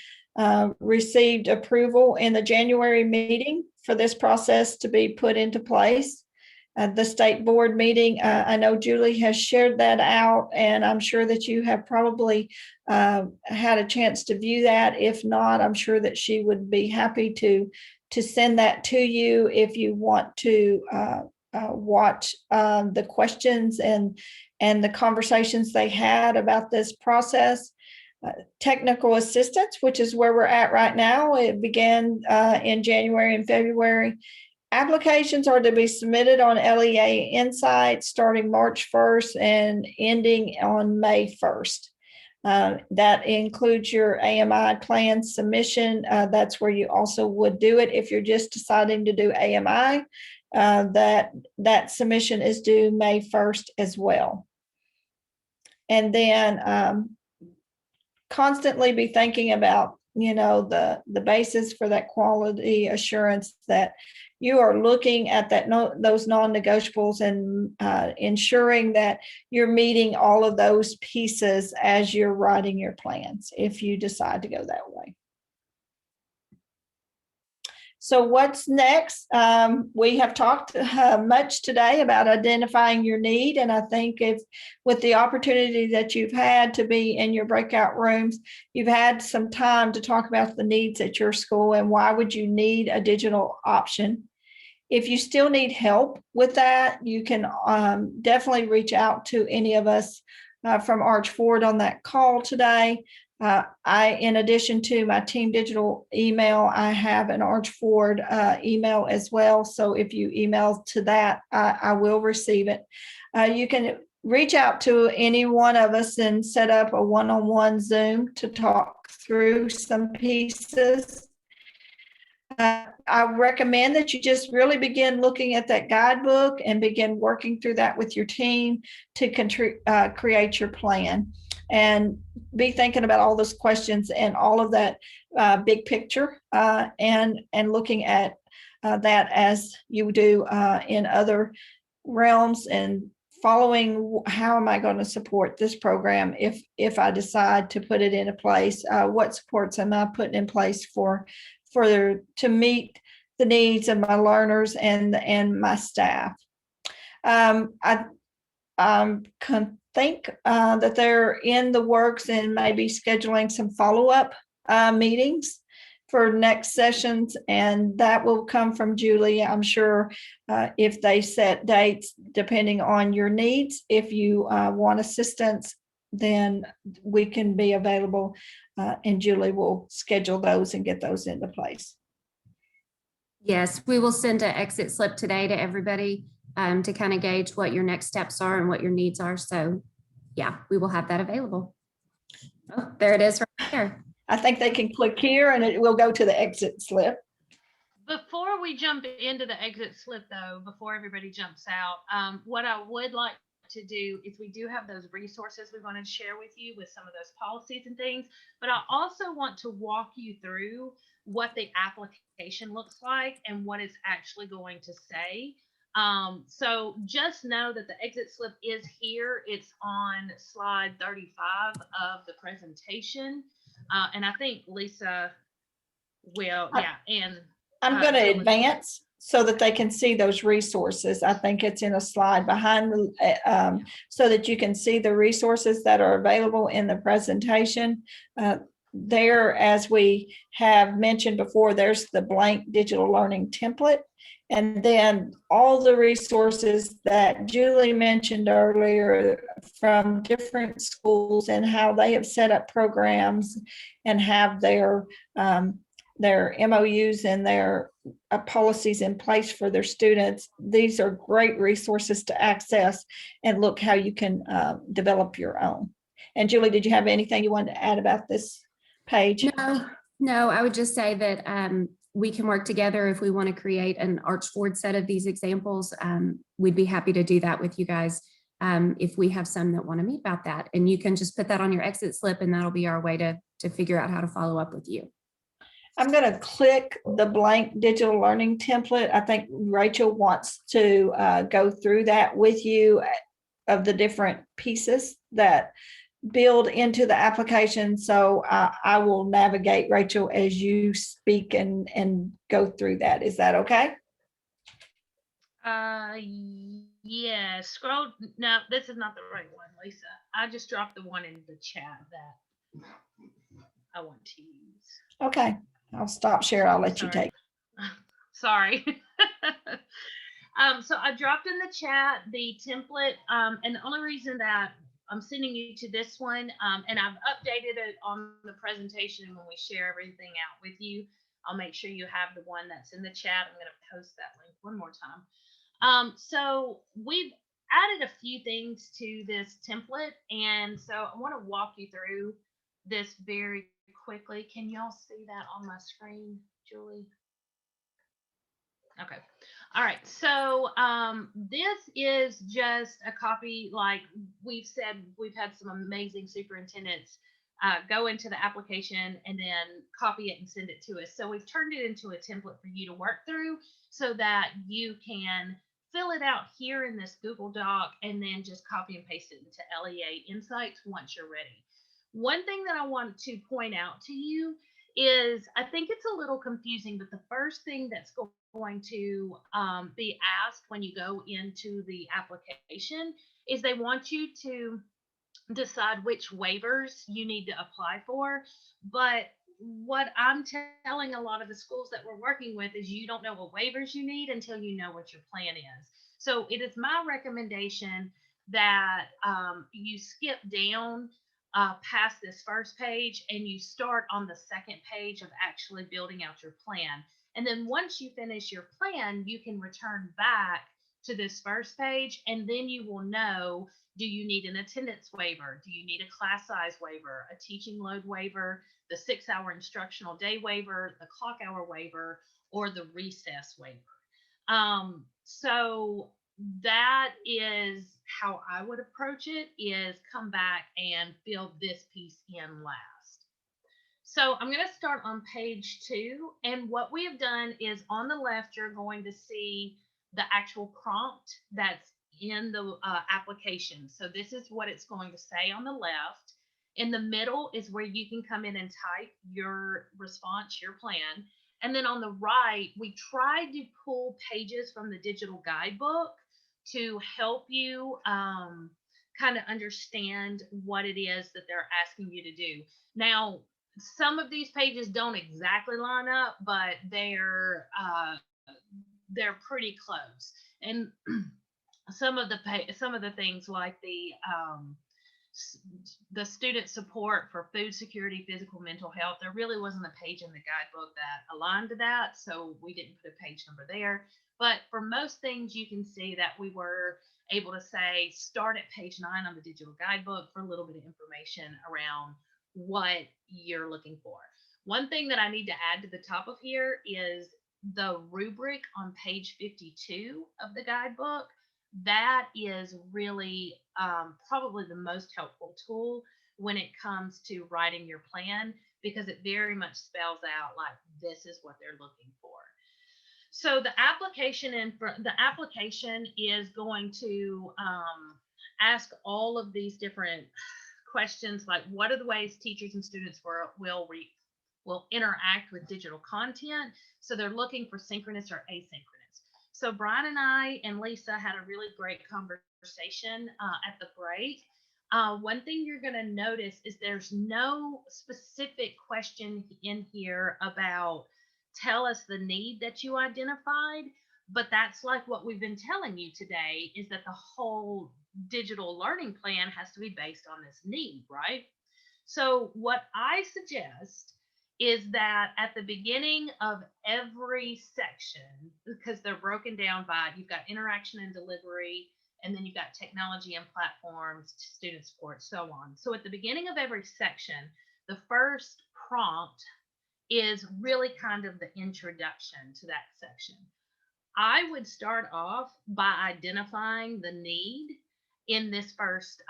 received approval in the January meeting for this process to be put into place. The state board meeting, I know Julie has shared that out, and I'm sure that you have probably had a chance to view that. If not, I'm sure that she would be happy to send that to you if you want to watch the questions and the conversations they had about this process. Technical assistance, which is where we're at right now. It began in January and February. Applications are to be submitted on LEA Insight starting March 1st and ending on May 1st. That includes your AMI plan submission. That's where you also would do it if you're just deciding to do AMI. That submission is due May 1st as well. And then constantly be thinking about, the basis for that quality assurance, that you are looking at those non-negotiables and ensuring that you're meeting all of those pieces as you're writing your plans, if you decide to go that way. So what's next? We have talked much today about identifying your need. And I think with the opportunity that you've had to be in your breakout rooms, you've had some time to talk about the needs at your school and why would you need a digital option. If you still need help with that, you can definitely reach out to any of us from Arch Forward on that call today. In addition to my Team Digital email, I have an Arch Forward email as well. So if you email to that, I will receive it. You can reach out to any one of us and set up a one-on-one Zoom to talk through some pieces. I recommend that you just really begin looking at that guidebook and begin working through that with your team to create your plan. And be thinking about all those questions and all of that big picture and looking at that as you do in other realms, and following how am I going to support this program if I decide to put it into place. What supports am I putting in place to meet the needs of my learners and my staff. I think that they're in the works and maybe scheduling some follow-up meetings for next sessions, and that will come from Julie, I'm sure, if they set dates depending on your needs. If you want assistance, then we can be available, and Julie will schedule those and get those into place. Yes, we will send an exit slip today to everybody to kind of gauge what your next steps are and what your needs are. So yeah, we will have that available. Oh, there it is right there. I think they can click here and it will go to the exit slip. Before we jump into the exit slip though, before everybody jumps out, what I would like to do is we do have those resources we want to share with you with some of those policies and things, but I also want to walk you through what the application looks like and what it's actually going to say. So just know that the exit slip is here. It's on slide 35 of the presentation. And I think Lisa will, and I'm going to advance so that they can see those resources. I think it's in a slide behind so that you can see the resources that are available in the presentation. There, as we have mentioned before, there's the blank digital learning template. And then all the resources that Julie mentioned earlier from different schools and how they have set up programs and have their their MOUs and their policies in place for their students. These are great resources to access and look how you can develop your own. And Julie, did you have anything you wanted to add about this page? No, I would just say that we can work together if we want to create an arch forward set of these examples. We'd be happy to do that with you guys if we have some that want to meet about that. And you can just put that on your exit slip, and that'll be our way to figure out how to follow up with you. I'm going to click the blank digital learning template. I think Rachel wants to go through that with you of the different pieces that build into the application. So I will navigate, Rachel, as you speak and go through that. Is that okay? Yeah, scroll. No, this is not the right one, Lisa. I just dropped the one in the chat that I want to use. Okay, I'll stop share. I'll let you take. Sorry. So I dropped in the chat the template, and the only reason that I'm sending you to this one, and I've updated it on the presentation when we share everything out with you. I'll make sure you have the one that's in the chat. I'm going to post that link one more time. So we've added a few things to this template, and so I want to walk you through this very quickly. Can y'all see that on my screen, Julie? Okay. All right. So this is just a copy. Like we've said, we've had some amazing superintendents go into the application and then copy it and send it to us. So we've turned it into a template for you to work through so that you can fill it out here in this Google Doc and then just copy and paste it into LEA Insights once you're ready. One thing that I want to point out to you is I think it's a little confusing, but the first thing that's going to be asked when you go into the application is they want you to decide which waivers you need to apply for. But what I'm telling a lot of the schools that we're working with is you don't know what waivers you need until you know what your plan is. So it is my recommendation that you skip down past this first page and you start on the second page of actually building out your plan. And then once you finish your plan, you can return back to this first page, and then you will know, do you need an attendance waiver? Do you need a class size waiver, a teaching load waiver, the 6-hour instructional day waiver, the clock hour waiver, or the recess waiver? So that is how I would approach it, is come back and fill this piece in last. So I'm going to start on page 2. And what we have done is on the left, you're going to see the actual prompt that's in the application. So this is what it's going to say on the left. In the middle is where you can come in and type your response, your plan. And then on the right, we tried to pull pages from the digital guidebook to help you kind of understand what it is that they're asking you to do. Now, some of these pages don't exactly line up, but they're pretty close. And some of the things like the student support for food security, physical, mental health, there really wasn't a page in the guidebook that aligned to that, so we didn't put a page number there. But for most things, you can see that we were able to say start at page 9 on the digital guidebook for a little bit of information around what you're looking for. One thing that I need to add to the top of here is the rubric on page 52 of the guidebook. That is really probably the most helpful tool when it comes to writing your plan, because it very much spells out like this is what they're looking for. So the application is going to ask all of these different questions, like what are the ways teachers and students will interact with digital content. So they're looking for synchronous or asynchronous. So Brian and I and Lisa had a really great conversation at the break. One thing you're going to notice is there's no specific question in here about tell us the need that you identified, but that's like what we've been telling you today, is that the whole digital learning plan has to be based on this need, right? So what I suggest is that at the beginning of every section, because they're broken down by, you've got interaction and delivery, and then you've got technology and platforms, student support, so on. So at the beginning of every section, the first prompt is really kind of the introduction to that section. I would start off by identifying the need in this first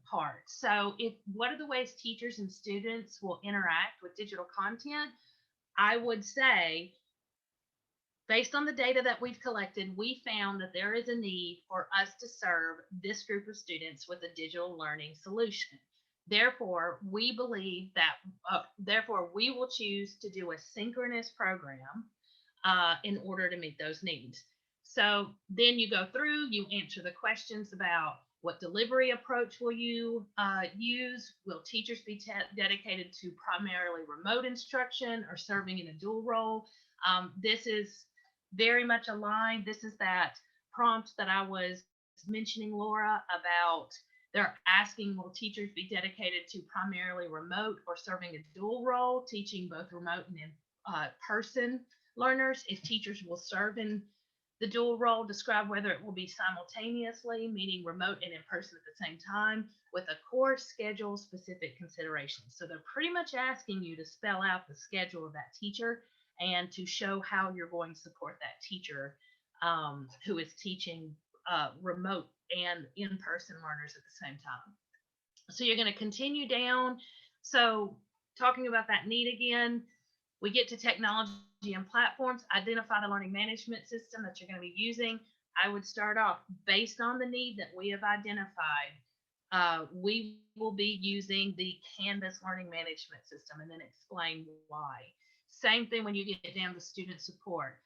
part. So what are the ways teachers and students will interact with digital content? I would say, based on the data that we've collected, we found that there is a need for us to serve this group of students with a digital learning solution. Therefore, we believe that, therefore, we will choose to do a synchronous program in order to meet those needs. So then you go through, you answer the questions about what delivery approach will you use? Will teachers be dedicated to primarily remote instruction or serving in a dual role? This is very much aligned. This is that prompt that I was mentioning, Laura, about they're asking, will teachers be dedicated to primarily remote or serving a dual role, teaching both remote and in-person learners? If teachers will serve in the dual role, describe whether it will be simultaneously, meaning remote and in person at the same time, with a course schedule specific considerations. So they're pretty much asking you to spell out the schedule of that teacher and to show how you're going to support that teacher who is teaching remote and in-person learners at the same time. So you're going to continue down. So talking about that need again, we get to technology and platforms, identify the learning management system that you're going to be using. I would start off based on the need that we have identified. We will be using the Canvas learning management system, and then explain why. Same thing when you get down to student support.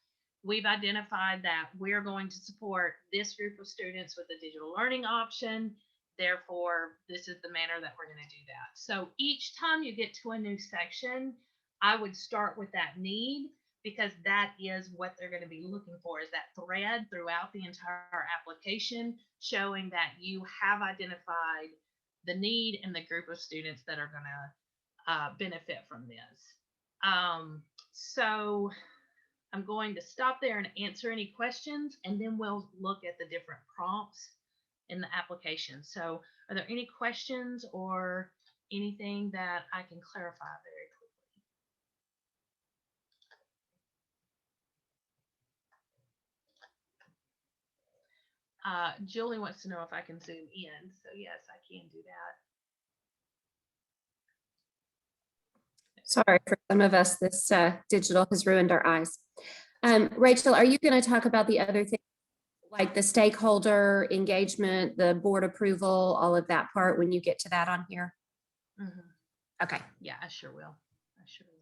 We've identified that we're going to support this group of students with a digital learning option. Therefore, this is the manner that we're going to do that. So each time you get to a new section, I would start with that need, because that is what they're going to be looking for, is that thread throughout the entire application, showing that you have identified the need and the group of students that are going to benefit from this. So I'm going to stop there and answer any questions, and then we'll look at the different prompts in the application. So are there any questions or anything that I can clarify very quickly? Julie wants to know if I can zoom in. So yes, I can do that. Sorry for some of us, this digital has ruined our eyes. Rachel, are you going to talk about the other things, like the stakeholder engagement, the board approval, all of that part when you get to that on here? Mm-hmm. Okay. Yeah, I sure will. I sure will.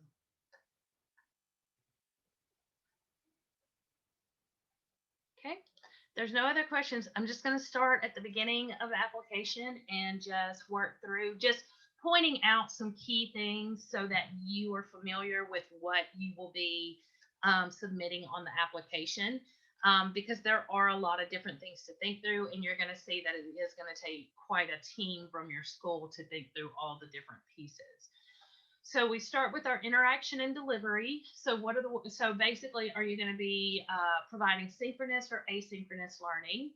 Okay. There's no other questions. I'm just going to start at the beginning of the application and just work through, just pointing out some key things so that you are familiar with what you will be submitting on the application, because there are a lot of different things to think through, and you're going to see that it is going to take quite a team from your school to think through all the different pieces. So we start with our interaction and delivery. So so basically, are you going to be providing synchronous or asynchronous learning?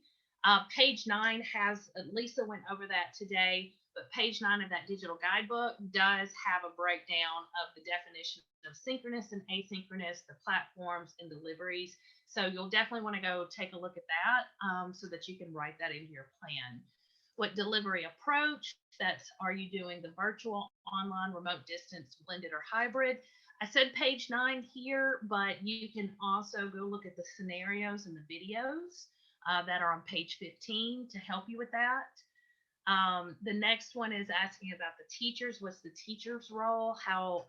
Page 9 has, Lisa went over that today, but page 9 of that digital guidebook does have a breakdown of the definition of synchronous and asynchronous, the platforms and deliveries. So you'll definitely want to go take a look at that so that you can write that into your plan. What delivery approach? That's, are you doing the virtual, online, remote, distance, blended, or hybrid? I said page 9 here, but you can also go look at the scenarios and the videos that are on page 15 to help you with that. The next one is asking about the teachers. What's the teacher's role? How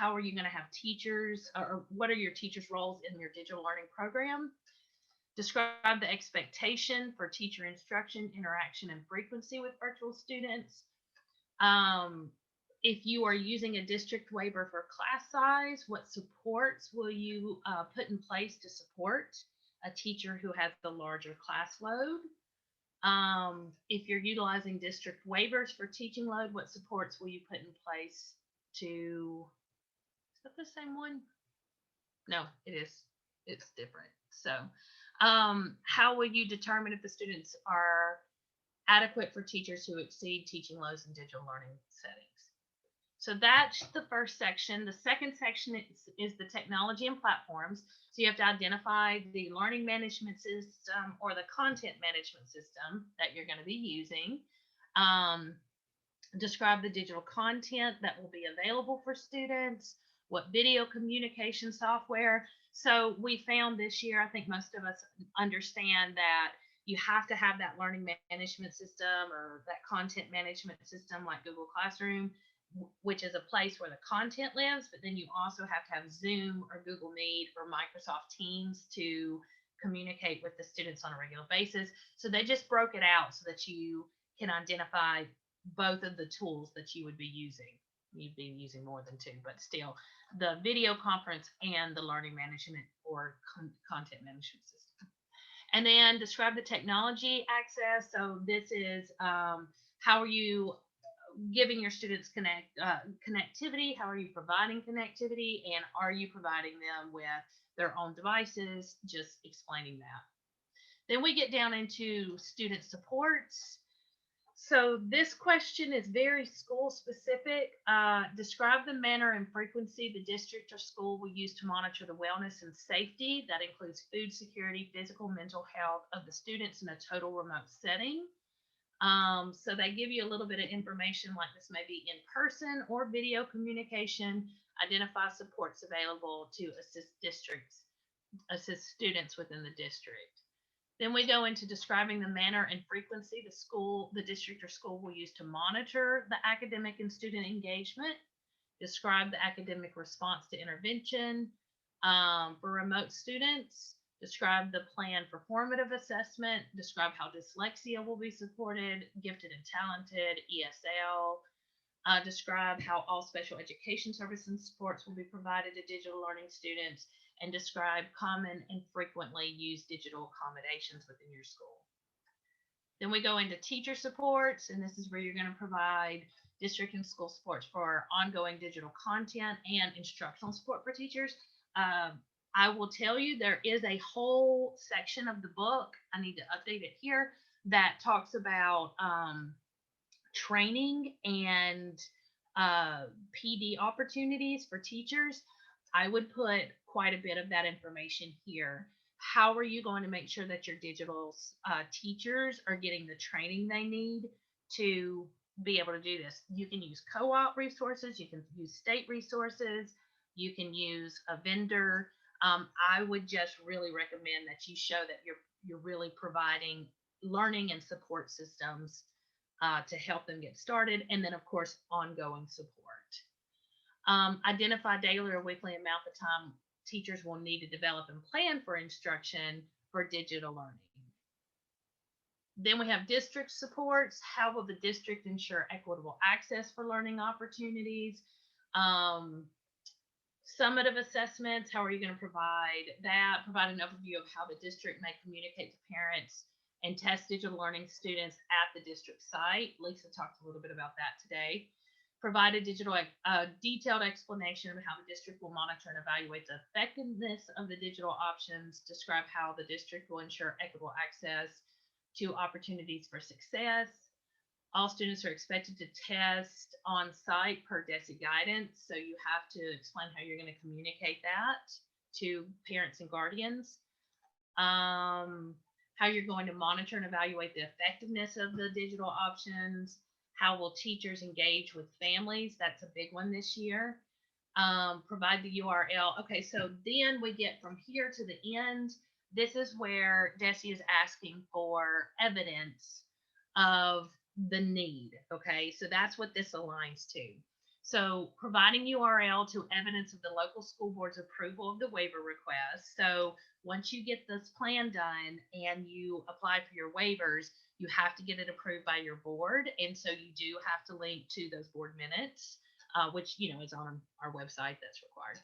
are you going to have teachers, or what are your teachers' roles in your digital learning program? Describe the expectation for teacher instruction, interaction, and frequency with virtual students. If you are using a district waiver for class size, what supports will you put in place to support a teacher who has the larger class load? If you're utilizing district waivers for teaching load, what supports will you put in place to that the same one? No, it is. It's different. So, how will you determine if the students are adequate for teachers who exceed teaching loads in digital learning settings? So that's the first section. The second section is the technology and platforms. So you have to identify the learning management system or the content management system that you're going to be using. Describe the digital content that will be available for students, what video communication software. So we found this year, I think most of us understand that you have to have that learning management system or that content management system like Google Classroom, which is a place where the content lives, but then you also have to have Zoom or Google Meet or Microsoft Teams to communicate with the students on a regular basis. So they just broke it out so that you can identify both of the tools that you would be using. You'd be using more than two, but still the video conference and the learning management or content management system. And then describe the technology access. So this is how are you giving your students connectivity? How are you providing connectivity? And are you providing them with their own devices? Just explaining that. Then we get down into student supports. So this question is very school specific. Describe the manner and frequency the district or school will use to monitor the wellness and safety. That includes food security, physical, mental health of the students in a total remote setting. So they give you a little bit of information like this may be in person or video communication, identify supports available to assist students within the district. Then we go into describing the manner and frequency the district or school will use to monitor the academic and student engagement, describe the academic response to intervention for remote students, describe the plan for formative assessment, describe how dyslexia will be supported, gifted and talented, ESL, describe how all special education services and supports will be provided to digital learning students, and describe common and frequently used digital accommodations within your school. Then we go into teacher supports, and this is where you're going to provide district and school supports for ongoing digital content and instructional support for teachers. I will tell you there is a whole section of the book, I need to update it here, that talks about training and PD opportunities for teachers. I would put quite a bit of that information here. How are you going to make sure that your digital teachers are getting the training they need to be able to do this? You can use co-op resources, you can use state resources, you can use a vendor. I would just really recommend that you show that you're really providing learning and support systems to help them get started, and then of course ongoing support. Identify daily or weekly amount of time teachers will need to develop and plan for instruction for digital learning. Then we have district supports. How will the district ensure equitable access for learning opportunities? Summative assessments, how are you going to provide that? Provide an overview of how the district may communicate to parents and test digital learning students at the district site. Lisa talked a little bit about that today. Provide a detailed explanation of how the district will monitor and evaluate the effectiveness of the digital options. Describe how the district will ensure equitable access to opportunities for success. All students are expected to test on site per DESE guidance. So you have to explain how you're going to communicate that to parents and guardians. How you're going to monitor and evaluate the effectiveness of the digital options. How will teachers engage with families? That's a big one this year. Provide the URL. Okay, so then we get from here to the end. This is where DESE is asking for evidence of the need. Okay, so that's what this aligns to. So providing URL to evidence of the local school board's approval of the waiver request. So once you get this plan done and you apply for your waivers, you have to get it approved by your board. And so you do have to link to those board minutes, which, you know, is on our website. That's required.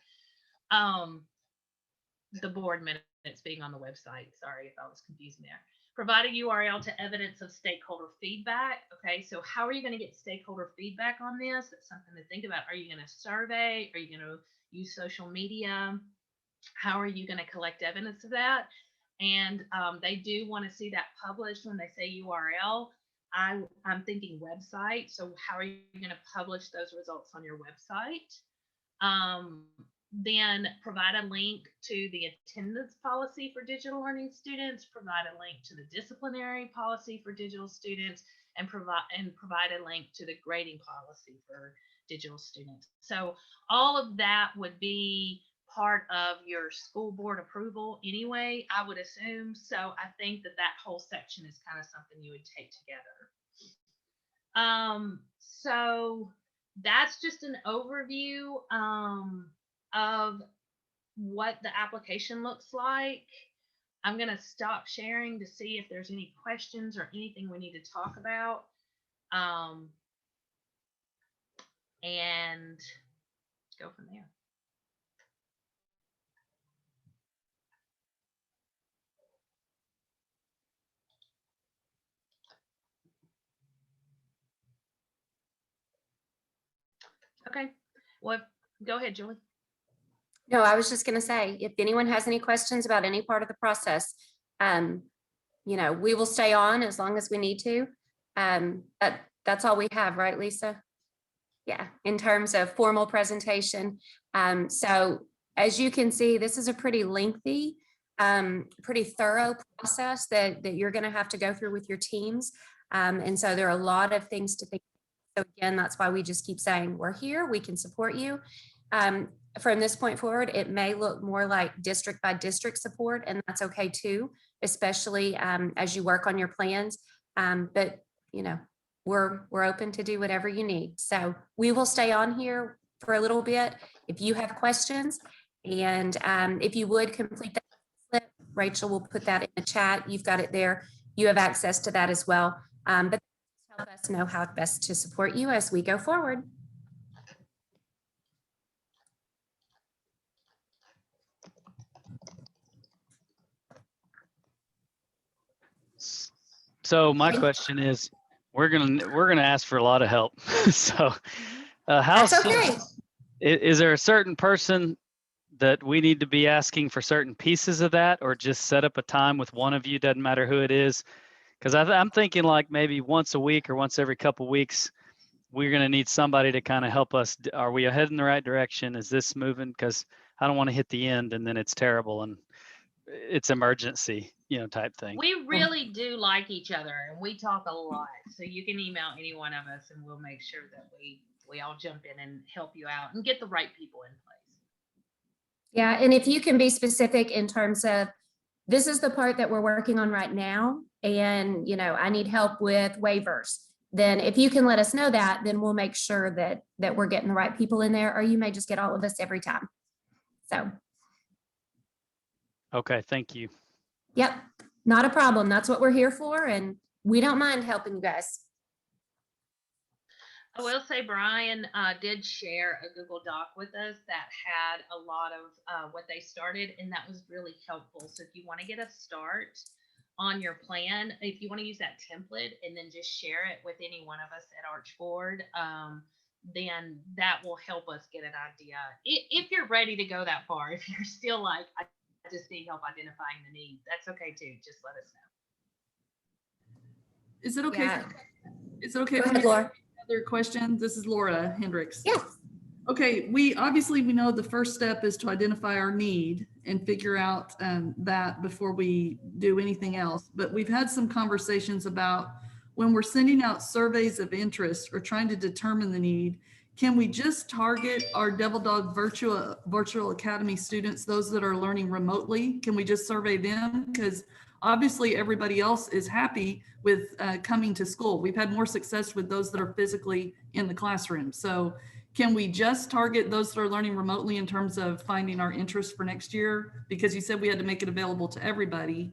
The board minutes being on the website. Sorry if I was confusing there. Provide a URL to evidence of stakeholder feedback. Okay, so how are you going to get stakeholder feedback on this? That's something to think about. Are you going to survey? Are you going to use social media? How are you going to collect evidence of that? And they do want to see that published when they say URL. I'm thinking website. So how are you going to publish those results on your website? Then provide a link to the attendance policy for digital learning students, provide a link to the disciplinary policy for digital students, and provide a link to the grading policy for digital students. So all of that would be part of your school board approval anyway, I would assume. So I think that whole section is kind of something you would take together. So that's just an overview of what the application looks like. I'm going to stop sharing to see if there's any questions or anything we need to talk about. And go from there. Okay, well, go ahead, Julie. No, I was just going to say, if anyone has any questions about any part of the process, we will stay on as long as we need to. That's all we have, right, Lisa? Yeah, in terms of formal presentation. So as you can see, this is a pretty lengthy, pretty thorough process that you're going to have to go through with your teams. And so there are a lot of things to think. So again, that's why we just keep saying we're here, we can support you. From this point forward, it may look more like district by district support, and that's okay too, especially as you work on your plans. But we're open to do whatever you need. So we will stay on here for a little bit if you have questions, and if you would complete that slip, Rachel will put that in the chat. You've got it there. You have access to that as well. But help us know how best to support you as we go forward. So my question is, we're gonna ask for a lot of help. So That's okay. Is there a certain person that we need to be asking for certain pieces of that, or just set up a time with one of you, doesn't matter who it is? Because I'm thinking like maybe once a week or once every couple weeks, we're going to need somebody to kind of help us. Are we heading in the right direction? Is this moving? Because I don't want to hit the end and then it's terrible and it's emergency, type thing. We really do like each other and we talk a lot. So you can email any one of us and we'll make sure that we all jump in and help you out and get the right people in place. Yeah, and if you can be specific in terms of, this is the part that we're working on right now, and I need help with waivers, then if you can let us know that, then we'll make sure that we're getting the right people in there, or you may just get all of us every time. So. Okay, thank you. Yep, not a problem. That's what we're here for, and we don't mind helping you guys. I will say Brian did share a Google Doc with us that had a lot of what they started, and that was really helpful. So if you want to get a start on your plan, if you want to use that template and then just share it with any one of us at Archboard, then that will help us get an idea. If you're ready to go that far, if you're still like, I just need help identifying the need, that's okay too. Just let us know. Is it okay? Yeah. Is it okay? Go ahead, Laura. Another question. This is Laura Hendricks. Yes. Okay, we know the first step is to identify our need and figure out that before we do anything else. But we've had some conversations about when we're sending out surveys of interest or trying to determine the need, can we just target our Devil Dog Virtual Academy students, those that are learning remotely? Can we just survey them? Because obviously everybody else is happy with coming to school. We've had more success with those that are physically in the classroom. So can we just target those that are learning remotely in terms of finding our interest for next year? Because you said we had to make it available to everybody,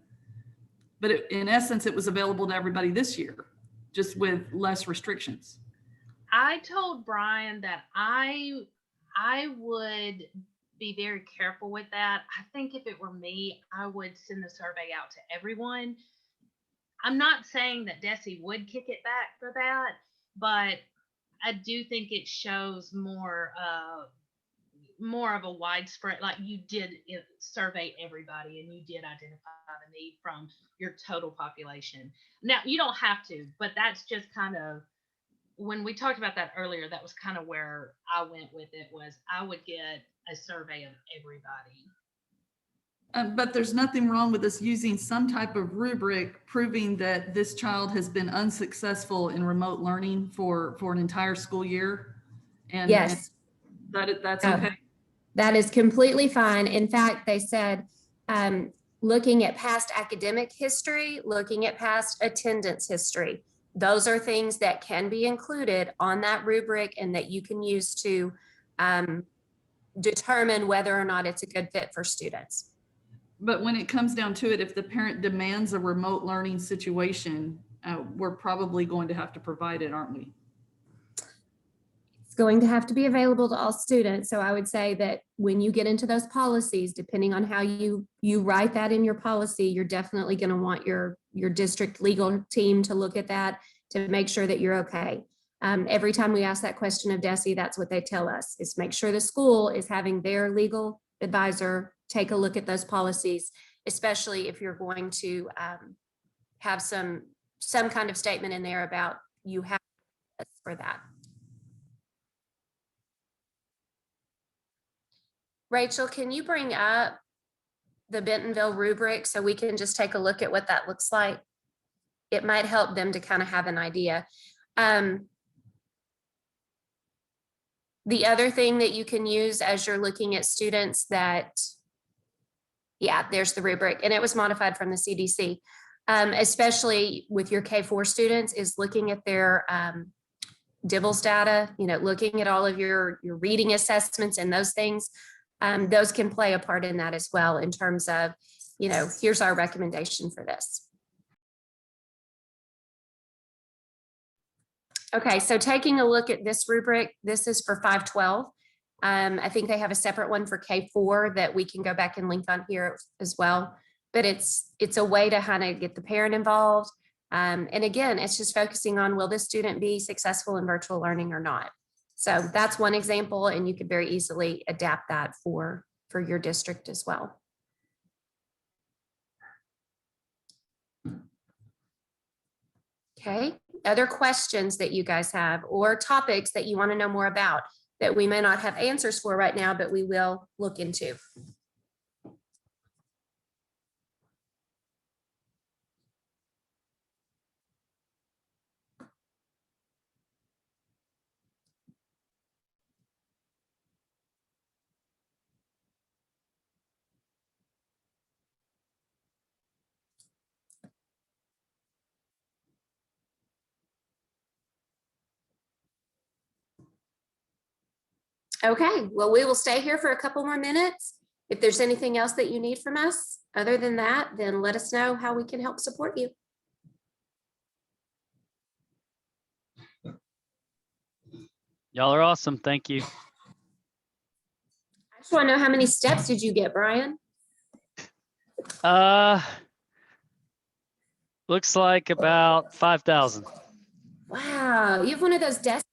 but in essence, it was available to everybody this year, just with less restrictions. I told Brian that I would be very careful with that. I think if it were me, I would send the survey out to everyone. I'm not saying that Desi would kick it back for that, but I do think it shows more more of a widespread, like you did survey everybody and you did identify the need from your total population. Now, you don't have to, but that's just kind of, when we talked about that earlier, that was kind of where I went with it, was I would get a survey of everybody. But there's nothing wrong with us using some type of rubric proving that this child has been unsuccessful in remote learning for an entire school year. And Yes. That's Oh, okay. that is completely fine. In fact, they said, looking at past academic history, looking at past attendance history, those are things that can be included on that rubric and that you can use to determine whether or not it's a good fit for students. But when it comes down to it, if the parent demands a remote learning situation, we're probably going to have to provide it, aren't we? It's going to have to be available to all students. So I would say that when you get into those policies, depending on how you write that in your policy, you're definitely going to want your district legal team to look at that to make sure that you're okay. Every time we ask that question of DESE, that's what they tell us, is make sure the school is having their legal advisor take a look at those policies, especially if you're going to have some kind of statement in there about you have this or that. Rachel, can you bring up the Bentonville rubric so we can just take a look at what that looks like? It might help them to kind of have an idea. The other thing that you can use as you're looking at students that, yeah, there's the rubric, and it was modified from the CDC, especially with your K-4 students, is looking at their DIBELS data, looking at all of your reading assessments and those things. Those can play a part in that as well, in terms of, here's our recommendation for this. Okay, so taking a look at this rubric, this is for 512. I think they have a separate one for K4 that we can go back and link on here as well. But it's a way to kind of get the parent involved. And again, it's just focusing on, will this student be successful in virtual learning or not? So that's one example, and you could very easily adapt that for your district as well. Okay, other questions that you guys have, or topics that you want to know more about that we may not have answers for right now, but we will look into. Okay, well, we will stay here for a couple more minutes. If there's anything else that you need from us, other than that, then let us know how we can help support you. Y'all are awesome. Thank you. I just want to know, how many steps did you get, Brian? Looks like about 5,000. Wow, you have one of those desks.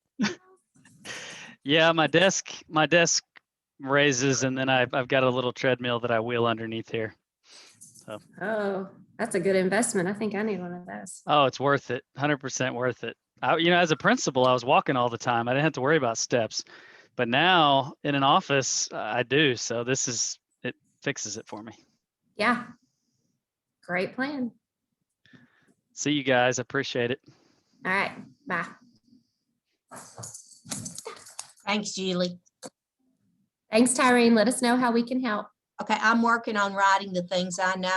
Yeah, my desk raises, and then I've got a little treadmill that I wheel underneath here. So. Oh, that's a good investment. I think I need one of those. Oh, it's worth it. 100% worth it. As a principal, I was walking all the time. I didn't have to worry about steps, but now in an office, I do. So it fixes it for me. Yeah, great plan. See you guys. I appreciate it. All right, bye. Thanks, Julie. Thanks, Tyrene. Let us know how we can help. Okay, I'm working on writing the things I know.